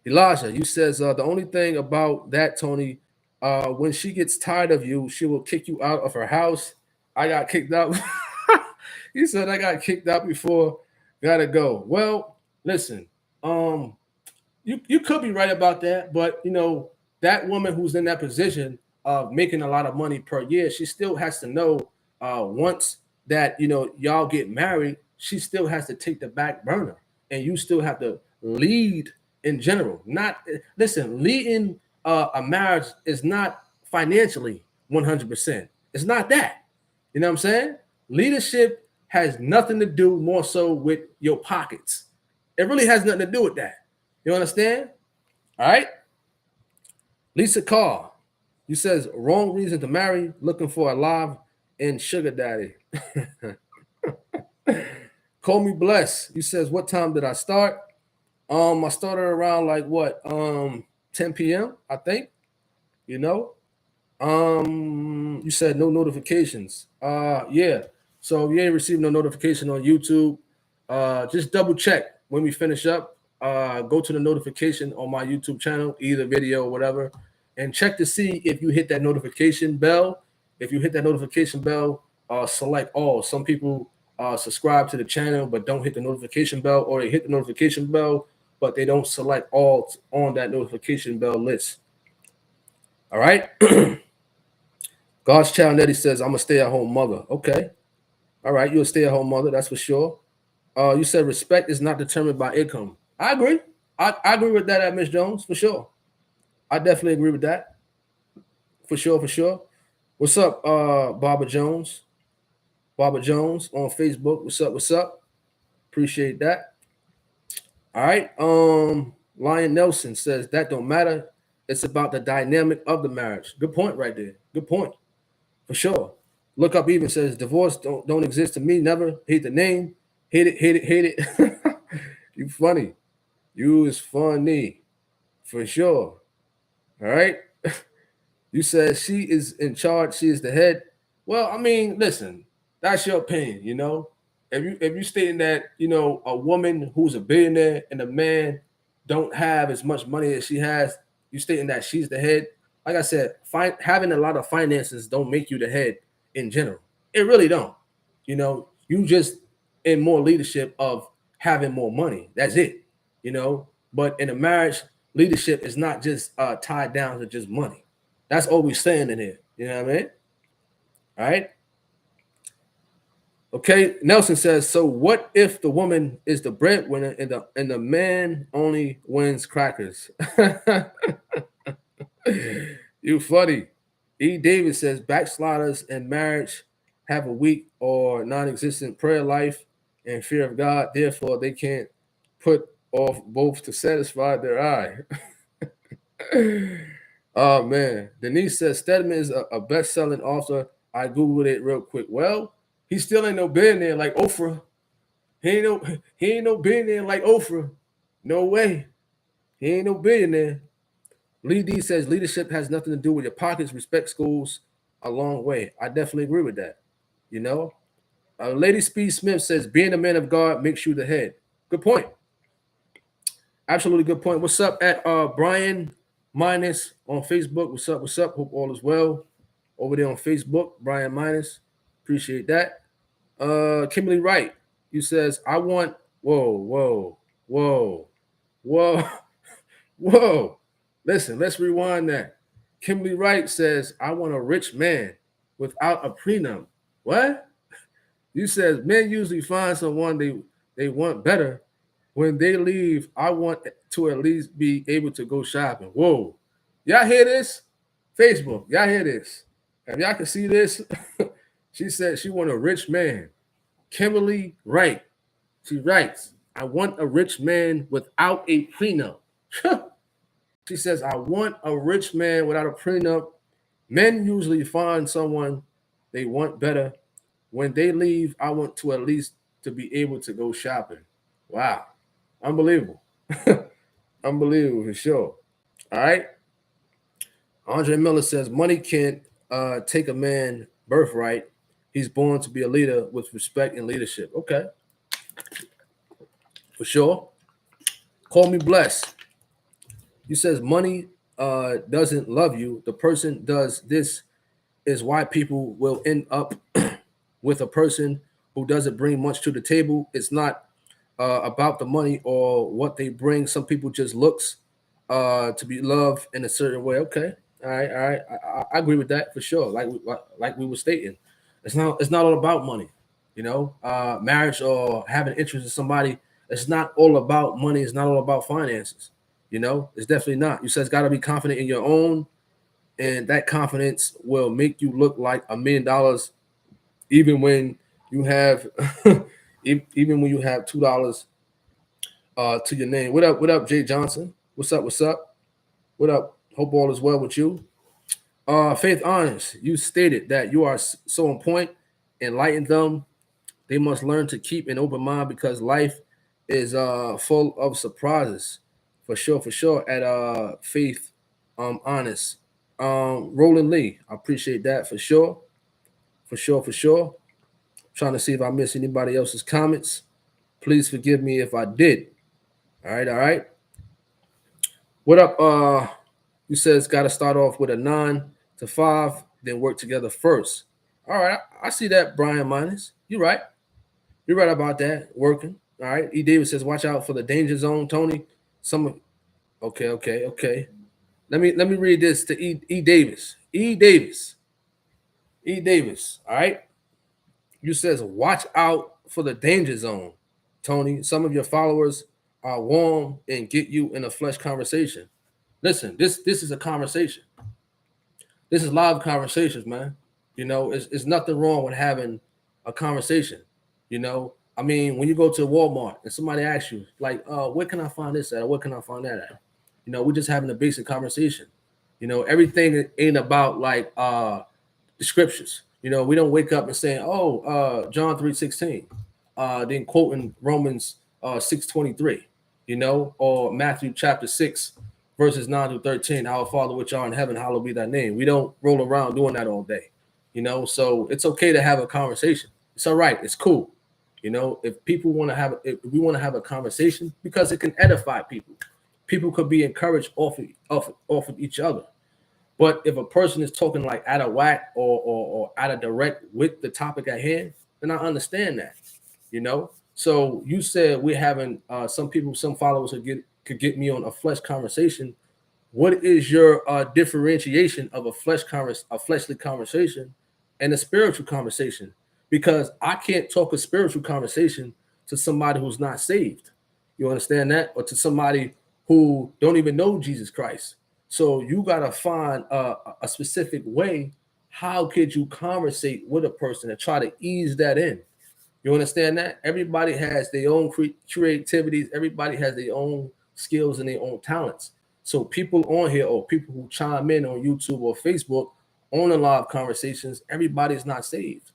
Elijah, you says the only thing about that, Tony, when she gets tired of you, she will kick you out of her house. I got kicked out. He said I got kicked out before. Gotta go. Well, listen, you could be right about that, but that woman who's in that position of making a lot of money per year, she still has to know once that y'all get married, she still has to take the back burner, and you still have to lead in general. Leading a marriage is not financially 100%. It's not that. You know what I'm saying? Leadership has nothing to do more so with your pockets. It really has nothing to do with that. You understand? All right. Lisa Carr, you says wrong reason to marry, looking for a live and sugar daddy. Call me blessed. You says what time did I start? I started around 10 p.m. I think. You said no notifications. Yeah. So if you ain't received no notification on YouTube, just double check when we finish up. Go to the notification on my YouTube channel, either video or whatever, and check to see if you hit that notification bell. If you hit that notification bell, select all. Some people subscribe to the channel but don't hit the notification bell, or they hit the notification bell but they don't select all on that notification bell list. All right. God's child Nettie says, I'm a stay-at-home mother. Okay. All right, you're a stay-at-home mother, that's for sure. You said respect is not determined by income. I agree. I agree with that, Miss Jones, for sure. I definitely agree with that. For sure. What's up, Barbara Jones? Barbara Jones on Facebook. What's up? Appreciate that. All right. Lion Nelson says that don't matter. It's about the dynamic of the marriage. Good point right there. Good point. For sure. Look Up Even says divorce don't exist to me. Never. Hate the name. Hate it. You funny. You is funny. For sure. All right. You said she is in charge. She is the head. Well, I mean, listen, that's your opinion, If you stating that, a woman who's a billionaire and a man don't have as much money as she has, you stating that she's the head. Like I said, having a lot of finances don't make you the head in general. It really don't. You just in more leadership of having more money. That's it. But in a marriage, leadership is not just tied down to just money. That's all we're saying in here. You know what I mean? All right. Okay. Nelson says, so what if the woman is the breadwinner and the man only wins crackers? You funny. E. David says backsliders in marriage have a weak or non-existent prayer life and fear of God. Therefore, they can't put off both to satisfy their eye. Oh, man. Denise says Stedman is a best-selling author. I Googled it real quick. Well, he still ain't no billionaire like Oprah. He ain't no billionaire like Oprah. No way. He ain't no billionaire. Lee D says leadership has nothing to do with your pockets. Respect schools a long way. I definitely agree with that. Lady Speed Smith says being a man of God makes you the head. Good point. Absolutely good point. What's up at Brian Minus on Facebook? What's up? Hope all is well over there on Facebook. Brian Minus. Appreciate that. Kimberly Wright. You says I want. Whoa. Listen, let's rewind that. Kimberly Wright says, I want a rich man without a prenup. What? You says men usually find someone they want better. When they leave, I want to at least be able to go shopping. Whoa. Y'all hear this? Facebook, y'all hear this? If y'all can see this, she said she want a rich man. Kimberly Wright. She writes, I want a rich man without a prenup. She says, I want a rich man without a prenup. Men usually find someone they want better. When they leave, I want to at least to be able to go shopping. Wow. Unbelievable. Unbelievable for sure. All right. Andre Miller says money can't take a man birthright. He's born to be a leader with respect and leadership. Okay. For sure. Call me blessed. You says money doesn't love you. The person does. This is why people will end up with a person who doesn't bring much to the table. It's not about the money or what they bring. Some people just looks to be loved in a certain way. Okay, all right, all right. I agree with that for sure. Like we were stating, it's not all about money. You know, marriage or having interest in somebody. It's not all about money. It's not all about finances. You know, it's definitely not. You said it's got to be confident in your own, and that confidence will make you look like $1 million, even when you have, even when you have $2 to your name. What up, Jay Johnson? What's up? What's up? What up? Hope all is well with you. Faith Honest, you stated that you are so on point. Enlighten them. They must learn to keep an open mind because life is full of surprises. For sure. At Faith Honest. Roland Lee, I appreciate that for sure. For sure. Trying to see if I missed anybody else's comments. Please forgive me if I did. All right. What up? You said it's got to start off with a 9 to 5, then work together first. All right, I see that, Brian Minus. You're right. You're right about that. Working. All right. E. Davis says, watch out for the danger zone, Tony. Okay. Let me read this to E. Davis. E. Davis. All right. You says, watch out for the danger zone, Tony. Some of your followers are warm and get you in a flesh conversation. Listen, this is a conversation. This is live conversations, man. You know, it's nothing wrong with having a conversation. You know, I mean, when you go to Walmart and somebody asks you, like, where can I find this at? Or where can I find that at? You know, we're just having a basic conversation. You know, everything ain't about like the scriptures. You know, we don't wake up and say, John 3:16, then quoting Romans 6:23, you know, or Matthew chapter 6, verses 9 through 13, our Father which art in heaven, hallowed be thy name. We don't roll around doing that all day, you know, so it's okay to have a conversation. It's all right. It's cool. You know, if we want to have a conversation because it can edify people. People could be encouraged off of each other. But if a person is talking like out of whack or out of direct with the topic at hand, then I understand that, you know. So you said we're having some followers could get me on a flesh conversation. What is your differentiation of a fleshly conversation and a spiritual conversation? Because I can't talk a spiritual conversation to somebody who's not saved. You understand that? Or to somebody who don't even know Jesus Christ. So you got to find a specific way. How could you conversate with a person and try to ease that in? You understand that? Everybody has their own creativities. Everybody has their own skills and their own talents. So people on here or people who chime in on YouTube or Facebook on the live conversations, everybody's not saved.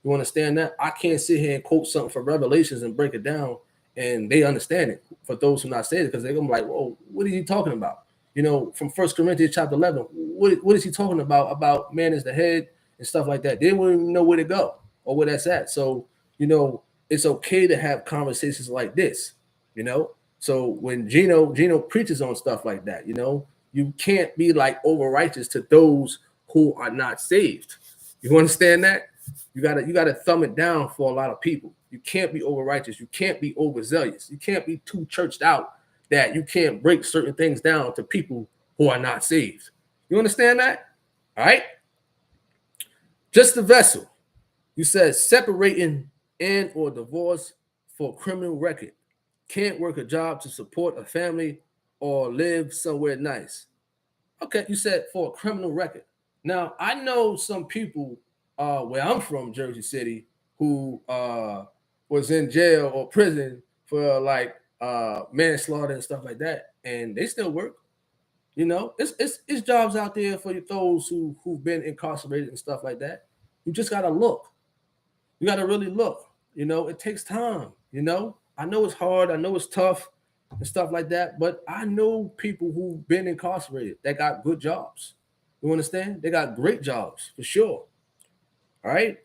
You understand that? I can't sit here and quote something from Revelations and break it down and they understand it for those who not saved because they're going to be like, whoa, what are you talking about? You know, from 1 Corinthians chapter 11, what is he talking about? About man is the head and stuff like that. They wouldn't even know where to go or where that's at. So, you know, it's okay to have conversations like this, you know? So when Gino preaches on stuff like that, you know, you can't be like over righteous to those who are not saved. You understand that? You gotta thumb it down for a lot of people. You can't be over righteous. You can't be overzealous. You can't be too churched out that you can't break certain things down to people who are not saved. You understand that? All right. Just the vessel. You said separating and or divorce for criminal record. Can't work a job to support a family or live somewhere nice. Okay, you said for a criminal record. Now I know some people where I'm from, Jersey City, who was in jail or prison for like manslaughter and stuff like that, and they still work. You know, it's jobs out there for those who've been incarcerated and stuff like that. You just gotta look. You gotta really look. You know, it takes time. You know, I know it's hard. I know it's tough and stuff like that. But I know people who've been incarcerated that got good jobs. You understand? They got great jobs for sure. All right.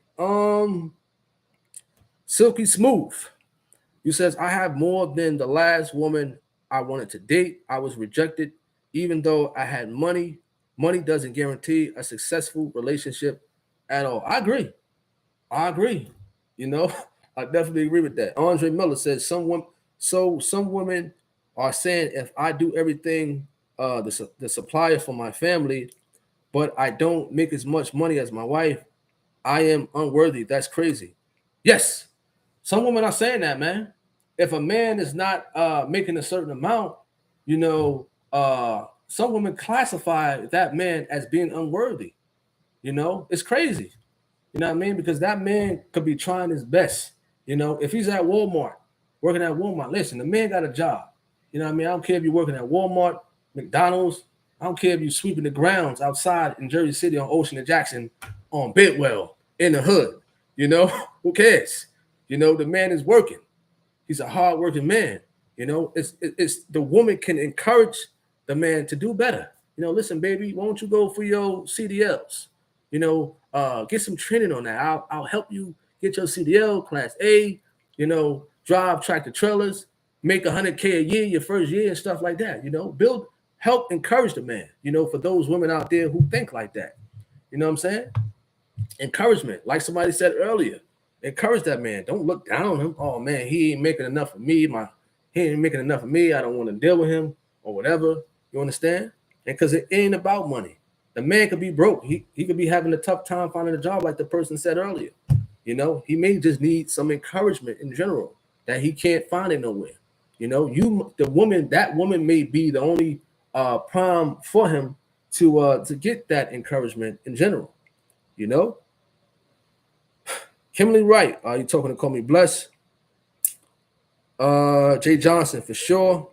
Silky Smooth. You says I have more than the last woman I wanted to date. I was rejected, even though I had money. Money doesn't guarantee a successful relationship at all. I agree. I agree. You know, I definitely agree with that. Andre Miller says some women are saying if I do everything the supplier for my family, but I don't make as much money as my wife, I am unworthy. That's crazy. Yes, some women are saying that, man. If a man is not making a certain amount, you know, some women classify that man as being unworthy. You know, it's crazy. You know what I mean? Because that man could be trying his best. You know, if he's at Walmart, working at Walmart, listen, the man got a job. You know what I mean? I don't care if you're working at Walmart, McDonald's. I don't care if you're sweeping the grounds outside in Jersey City on Ocean and Jackson on Bidwell in the hood. You know, who cares? You know, the man is working. He's a hardworking man. You know, it's the woman can encourage the man to do better. You know, listen, baby, why don't you go for your CDLs? You know, get some training on that. I'll help you get your CDL class A. You know, drive tractor trailers, make 100K a year your first year and stuff like that. You know, help encourage the man. You know, for those women out there who think like that. You know what I'm saying? Encouragement, like somebody said earlier. Encourage that man. Don't look down on him. Oh man, he ain't making enough of me. He ain't making enough of me. I don't want to deal with him or whatever. You understand? And because it ain't about money. The man could be broke. He could be having a tough time finding a job, like the person said earlier. You know, he may just need some encouragement in general that he can't find it nowhere. You know, that woman may be the only prime for him to get that encouragement in general. You know, Kimberly Wright, you talking to Call Me Bless? Jay Johnson for sure.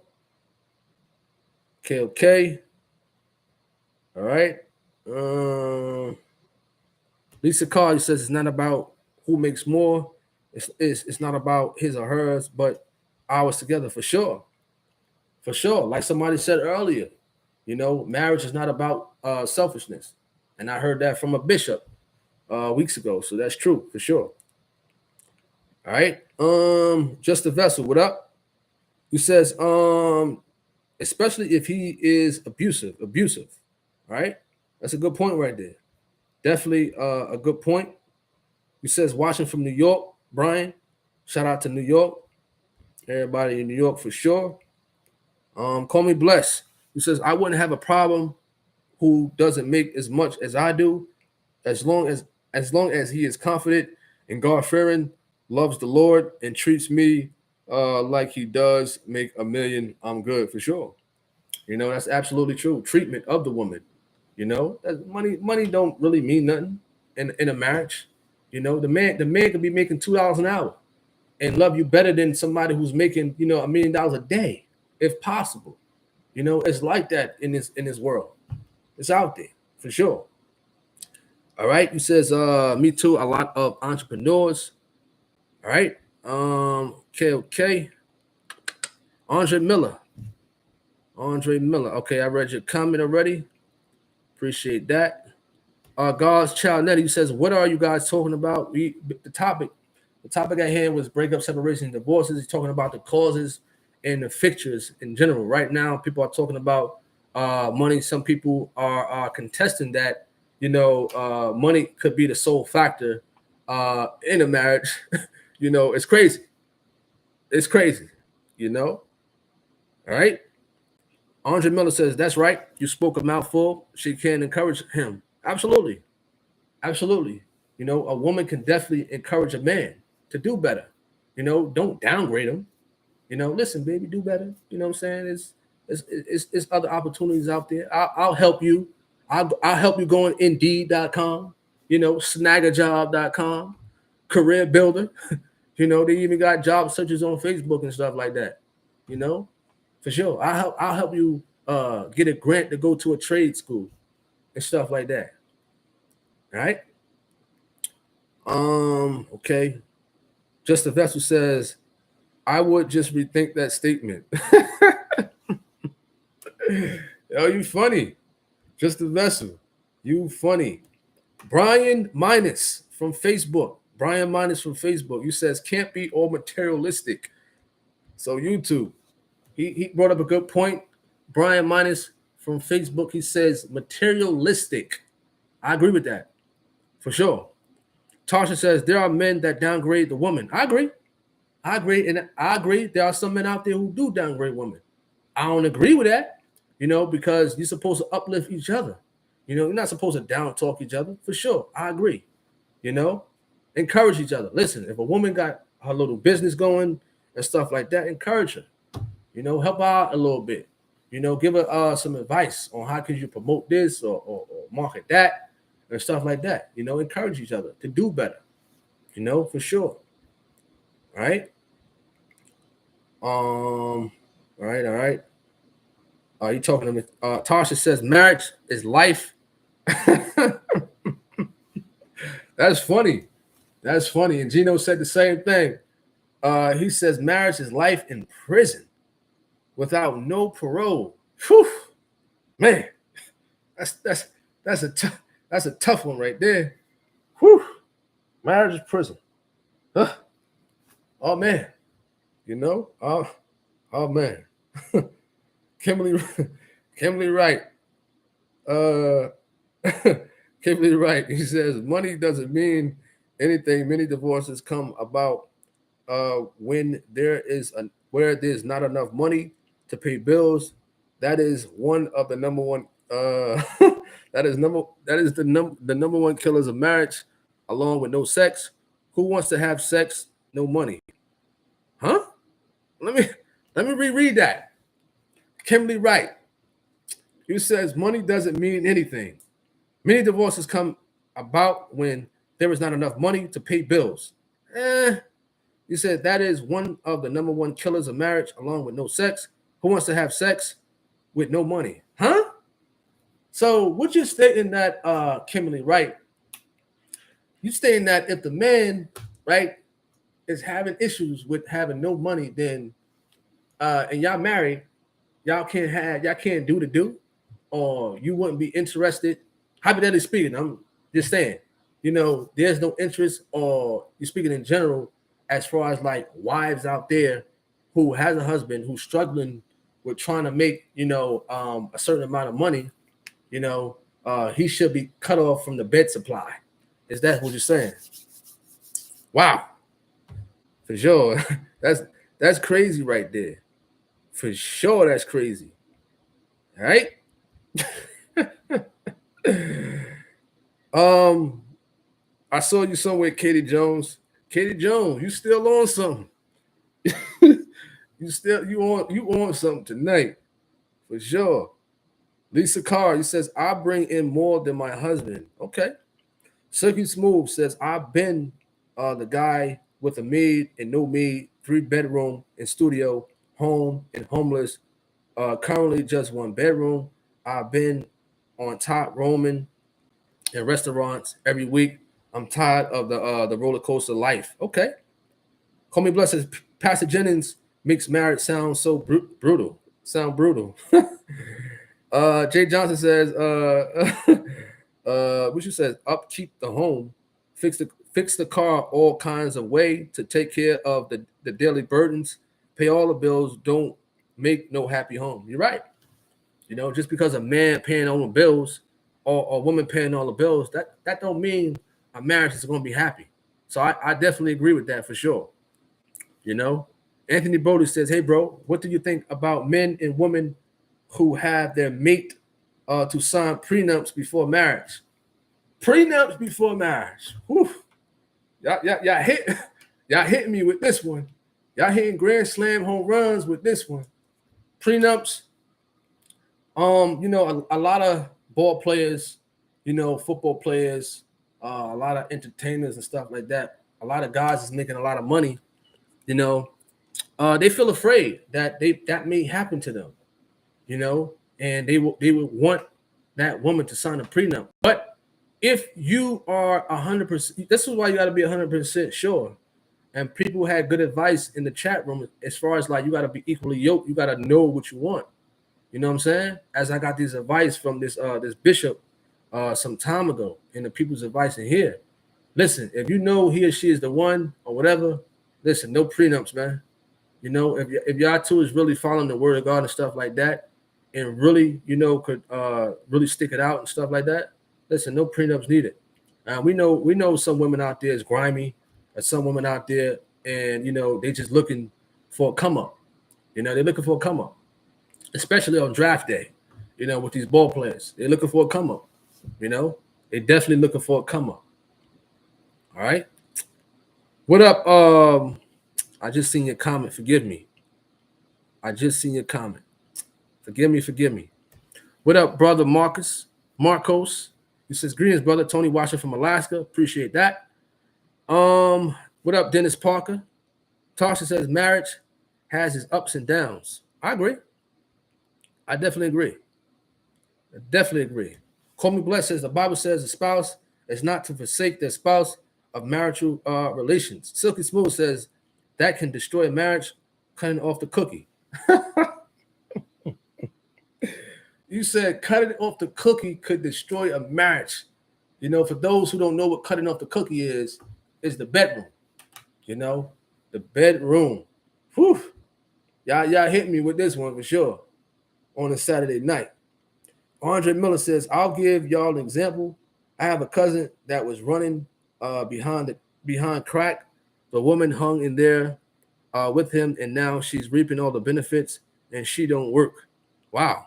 Okay. All right. Lisa Carr says it's not about who makes more. It's not about his or hers, but ours together for sure. For sure. Like somebody said earlier, you know, marriage is not about selfishness. And I heard that from a bishop weeks ago. So that's true for sure. All right. Just a vessel. What up? Who says, especially if he is abusive. All right. That's a good point right there. Definitely a good point. He says, watching from New York, Brian. Shout out to New York. Everybody in New York for sure. Call Me Bless. He says, I wouldn't have a problem who doesn't make as much as I do, as long as he is confident and God-fearing, loves the Lord, and treats me like he does make $1 million. I'm good for sure. You know, that's absolutely true. Treatment of the woman. You know, that money don't really mean nothing in a marriage. You know, the man could be making $2 an hour and love you better than somebody who's making, you know, $1 million a day, if possible. You know, it's like that in this world. It's out there for sure. All right. He says, me too. A lot of entrepreneurs. All right. Okay. Andre Miller. Okay, I read your comment already. Appreciate that. God's Child Nettie says, what are you guys talking about? The topic at hand was breakup, separation, and divorces. He's talking about the causes and the fixtures in general. Right now, people are talking about money. Some people are contesting that, you know, money could be the sole factor in a marriage. You know, it's crazy. You know. All right. Andre Miller says, that's right. You spoke a mouthful. She can encourage him. Absolutely. You know, a woman can definitely encourage a man. to do better. Don't downgrade them. Listen, baby, do better. You know what I'm saying? It's other opportunities out there. I'll help you. I'll help you go on Indeed.com, Snagajob.com, Career Builder. They even got job searches on Facebook and stuff like that. For sure. I'll help you get a grant to go to a trade school and stuff like that. All right. Okay. Just the Vessel says, I would just rethink that statement. Yo, you funny. Just the Vessel. You funny. Brian Minus from Facebook. You says can't be all materialistic. So YouTube. He brought up a good point. Brian Minus from Facebook. He says materialistic. I agree with that. For sure. Tasha says there are men that downgrade the woman. I agree. And I agree. There are some men out there who do downgrade women. I don't agree with that, because you're supposed to uplift each other. You're not supposed to down talk each other. For sure. I agree. Encourage each other. Listen, if a woman got her little business going and stuff like that, encourage her. Help her out a little bit. Give her some advice on how could you promote this or market that and stuff like that. Encourage each other to do better. For sure. All right. All right. You talking to me? Tasha says marriage is life. That's funny. And Gino said the same thing. He says marriage is life in prison without no parole. Whew. Man, that's a tough one right there. Whew. Marriage is prison. Huh. Oh man. Oh man. Kimberly Wright. Kimberly Wright. He says money doesn't mean anything. Many divorces come about when there's not enough money to pay bills. That is one of the number one. That is the number one killers of marriage, along with no sex. Who wants to have sex? No money. Huh? Let me reread that. Kimberly Wright. You says money doesn't mean anything. Many divorces come about when there is not enough money to pay bills. You said that is one of the number one killers of marriage, along with no sex. Who wants to have sex with no money? Huh? So what you're stating that, Kimberly Wright, you stating that if the man, right, is having issues with having no money, then and y'all married, y'all can't do the do, or you wouldn't be interested. Hypothetically speaking, I'm just saying, there's no interest, or you're speaking in general as far as like wives out there who has a husband who's struggling with trying to make, a certain amount of money, he should be cut off from the bed supply. Is that what you're saying? Wow. For sure. That's crazy right there. For sure, that's crazy. All right. I saw you somewhere, Katie Jones. Katie Jones, you still on something? you on something tonight, for sure. Lisa Carr, he says, I bring in more than my husband. Okay. Silky Smooth says, I've been the guy with a maid and no maid, 3-bedroom and studio, home and homeless. Currently just 1 bedroom. I've been on top roaming in restaurants every week. I'm tired of the roller coaster life. Okay. Call Me Blessed says, Pastor Jennings makes marriage sound so brutal. Sound brutal. Jay Johnson says, Wishu says, upkeep the home, fix the car all kinds of way to take care of the daily burdens, pay all the bills, don't make no happy home. You're right. Just because a man paying all the bills or a woman paying all the bills, that don't mean a marriage is going to be happy. So I definitely agree with that for sure. Anthony Brody says, hey, bro, what do you think about men and women who have their mate to sign prenups before marriage? Prenups before marriage. Whew. Y'all Y'all hitting me with this one. Y'all hitting grand slam home runs with this one. Prenups. A lot of ball players, football players, a lot of entertainers and stuff like that. A lot of guys is making a lot of money. They feel afraid that that may happen to them. And they would want that woman to sign a prenup. But if you are 100%, this is why you got to be 100% sure. And people had good advice in the chat room as far as like you got to be equally yoked. You got to know what you want. You know what I'm saying? As I got this advice from this bishop some time ago, and the people's advice in here. Listen, if you know he or she is the one or whatever, listen, no prenups, man. If y'all two is really following the word of God and stuff like that, and really, could really stick it out and stuff like that, listen, no prenups needed. We know some women out there is grimy, or some women out there, and they just looking for a come up. They're looking for a come up, especially on draft day. With these ball players, they're looking for a come up. They're definitely looking for a come up. All right. What up? I just seen your comment. Forgive me. I just seen your comment. Forgive me. What up, brother Marcos? He says, greetings, brother. Tony watching from Alaska. Appreciate that. What up, Dennis Parker? Tasha says marriage has its ups and downs. I agree. I definitely agree. Call me blessed says the Bible says the spouse is not to forsake their spouse of marital relations. Silky Smooth says that can destroy a marriage, cutting off the cookie. You said cutting off the cookie could destroy a marriage. For those who don't know what cutting off the cookie is the bedroom. The bedroom. Whew. Y'all hit me with this one for sure on a Saturday night. Andre Miller says, I'll give y'all an example. I have a cousin that was running behind crack. The woman hung in there with him, and now she's reaping all the benefits, and she don't work. Wow.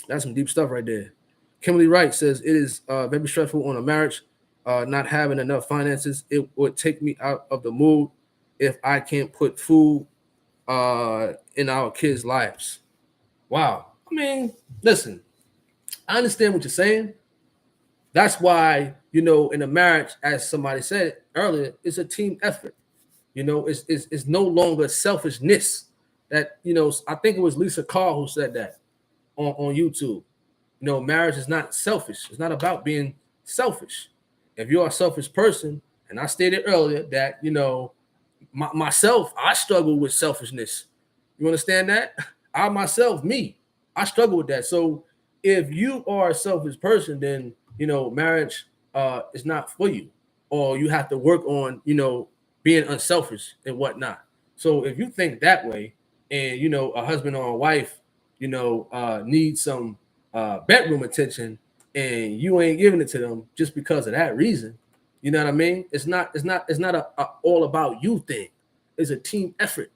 That's some deep stuff right there. Kimberly Wright says, it is very stressful on a marriage, not having enough finances. It would take me out of the mood if I can't put food in our kids' lives. Wow. I mean, listen, I understand what you're saying. That's why, in a marriage, as somebody said earlier, it's a team effort. It's no longer selfishness. That, I think it was Lisa Carr who said that on YouTube. Marriage is not selfish. It's not about being selfish. If you're a selfish person, and I stated earlier that, myself, I struggle with selfishness. You understand that? I struggle with that. So if you are a selfish person, then, marriage is not for you, or you have to work on, being unselfish and whatnot. So if you think that way, and, a husband or a wife, need some bedroom attention, and you ain't giving it to them just because of that reason, you know what I mean? It's not a all about you thing. It's a team effort.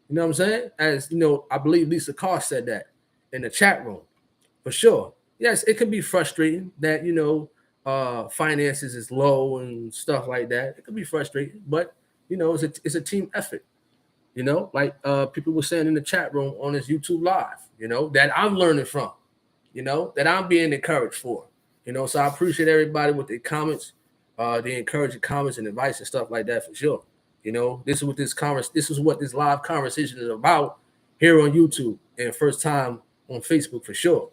You know what I'm saying? As I believe Lisa Carr said that in the chat room. For sure. Yes, it can be frustrating that, finances is low and stuff like that. It can be frustrating, but it's a team effort. Like people were saying in the chat room on this YouTube live, that I'm learning from, that I'm being encouraged for. So I appreciate everybody with their comments, the encouraging comments and advice and stuff like that for sure. This is what this live conversation is about here on YouTube, and first time on Facebook for sure.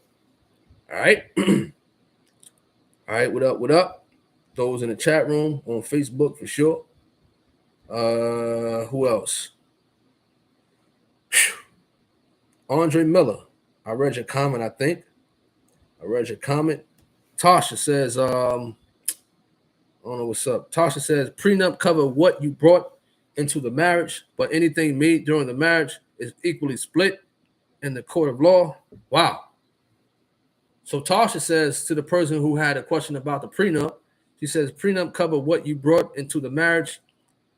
All right. All right, what up? Those in the chat room on Facebook for sure. Who else? Andre Miller. I read your comment, I think. Tasha says, I don't know what's up. Tasha says, prenup cover what you brought into the marriage, but anything made during the marriage is equally split in the court of law. Wow. So Tasha says to the person who had a question about the prenup, she says, prenup cover what you brought into the marriage,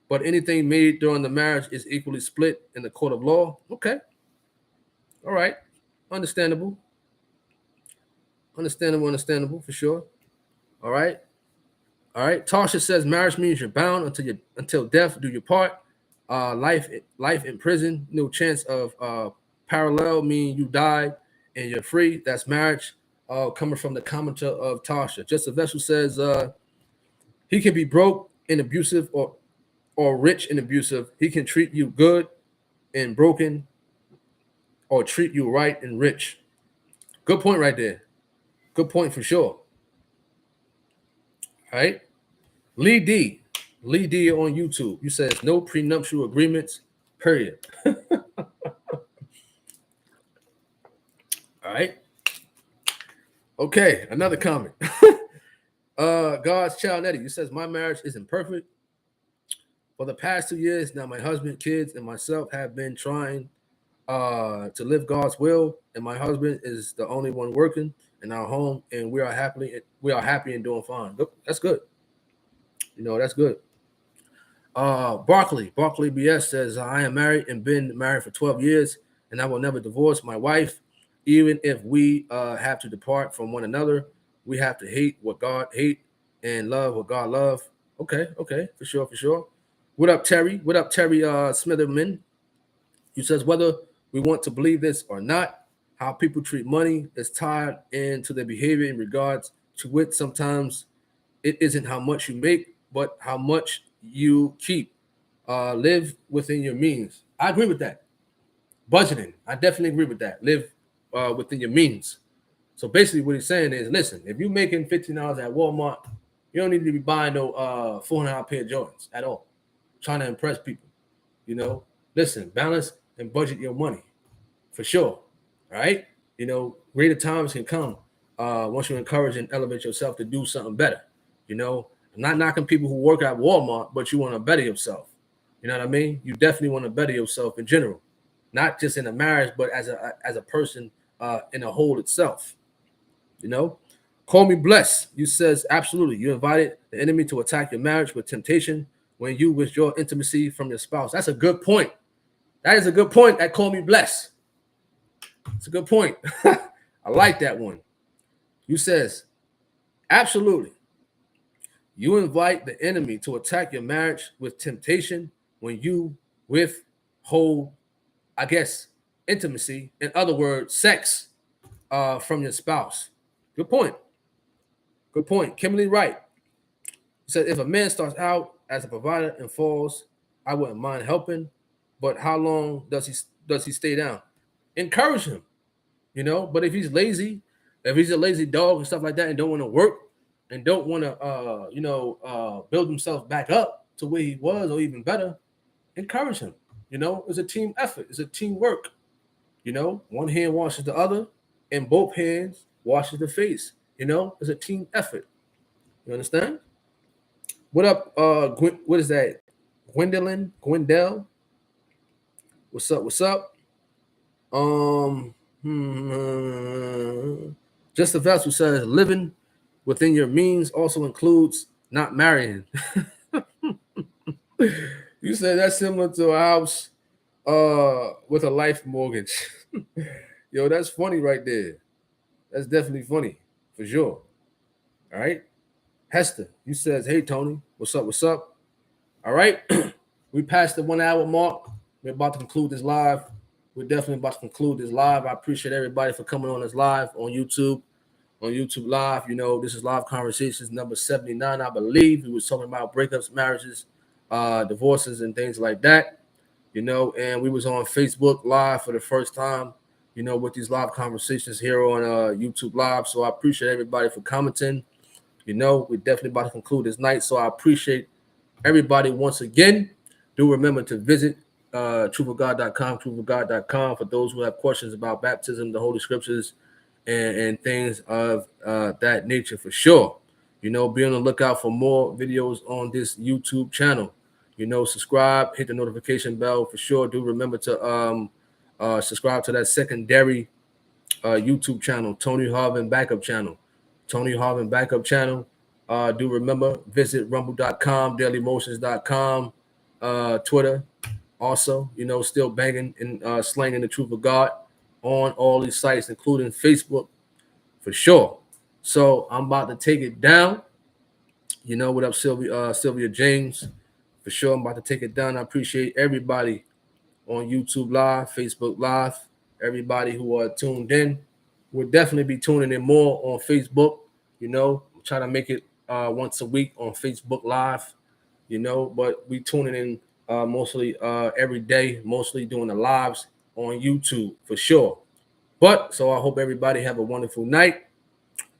but anything made during the marriage is equally split in the court of law. Okay. All right. Understandable for sure. All right. Tasha says marriage means you're bound until death do your part. Life in prison, no chance of parallel, meaning you died and you're free. That's marriage. Coming from the commenter of Tasha. Just a vessel says he can be broke and abusive or rich and abusive. He can treat you good and broken or treat you right and rich. Good point right there. Good point for sure. All right. Lee D on YouTube. You says no prenuptial agreements, period. All right. Okay, another comment. God's child Nettie. You says my marriage isn't perfect. For the past 2 years now, my husband, kids, and myself have been trying to live God's will, and my husband is the only one working in our home, and we are happy and doing fine. That's good. That's good. Barkley BS says I am married and been married for 12 years, and I will never divorce my wife, even if we have to depart from one another. We have to hate what God hate and love what God love. Okay, for sure. What up, Terry? Smitherman? You says whether we want to believe this or not, how people treat money is tied into their behavior in regards to it. Sometimes it isn't how much you make, but how much you keep. Live within your means. I agree with that. Budgeting. I definitely agree with that. Live within your means. So basically what he's saying is, listen, if you're making $15 at Walmart, you don't need to be buying no $400 pair of Jordans at all. Trying to impress people. Listen, balance and budget your money for sure. Right? Greater times can come once you encourage and elevate yourself to do something better. I'm not knocking people who work at Walmart, but you want to better yourself. You know what I mean? You definitely want to better yourself in general, not just in a marriage, but as a person in a whole itself. Call me blessed. You says absolutely. You invited the enemy to attack your marriage with temptation when you withdraw intimacy from your spouse. That's a good point. That is a good point. That call me blessed. It's a good point. I like that one. You says absolutely. You invite the enemy to attack your marriage with temptation when you withhold, I guess, intimacy. In other words, sex from your spouse. Good point. Kimberly Wright said, if a man starts out as a provider and falls, I wouldn't mind helping, but how long does he stay down? Encourage him, But if he's lazy, if he's a lazy dog and stuff like that, and don't want to work and don't want to, build himself back up to where he was or even better, encourage him. It's a team effort. It's a teamwork. One hand washes the other, and both hands washes the face. It's a team effort. You understand? What up? What is that? Gwendell? What's up? Just a vessel says living within your means also includes not marrying. You said that's similar to a house with a life mortgage. Yo, that's funny right there. That's definitely funny for sure. All right. Hester, you says, hey Tony, what's up? All right. We passed the 1 hour mark. We're about to conclude this live. We're definitely about to conclude this live. I appreciate everybody for coming on this live on YouTube. On YouTube Live, this is Live Conversations number 79, I believe. We was talking about breakups, marriages, divorces, and things like that. And we was on Facebook Live for the first time, with these live conversations here on YouTube Live. So I appreciate everybody for commenting. We're definitely about to conclude this night. So I appreciate everybody once again. Do remember to visit truthofgod.com for those who have questions about baptism, the Holy Scriptures, and things of that nature for sure. Be on the lookout for more videos on this YouTube channel. Subscribe, hit the notification bell for sure. Do remember to subscribe to that secondary YouTube channel, Tony Harvin Backup Channel. Do remember, visit rumble.com, dailymotions.com, Twitter. Also, still banging and slanging the truth of God on all these sites, including Facebook, for sure. So I'm about to take it down. What up, Sylvia James? For sure, I'm about to take it down. I appreciate everybody on YouTube Live, Facebook Live, everybody who are tuned in. We'll definitely be tuning in more on Facebook. Try to make it once a week on Facebook Live. But we tuning in mostly every day, mostly doing the lives on YouTube for sure. But so I hope everybody have a wonderful night.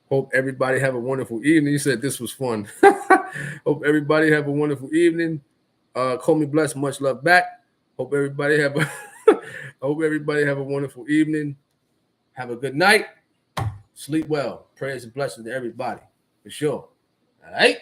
Hope everybody have a wonderful evening. You said this was fun. Hope everybody have a wonderful evening. Call me blessed. Much love back. Hope everybody have a I hope everybody have a wonderful evening. Have a good night. Sleep well. Prayers and blessings to everybody. For sure. All right.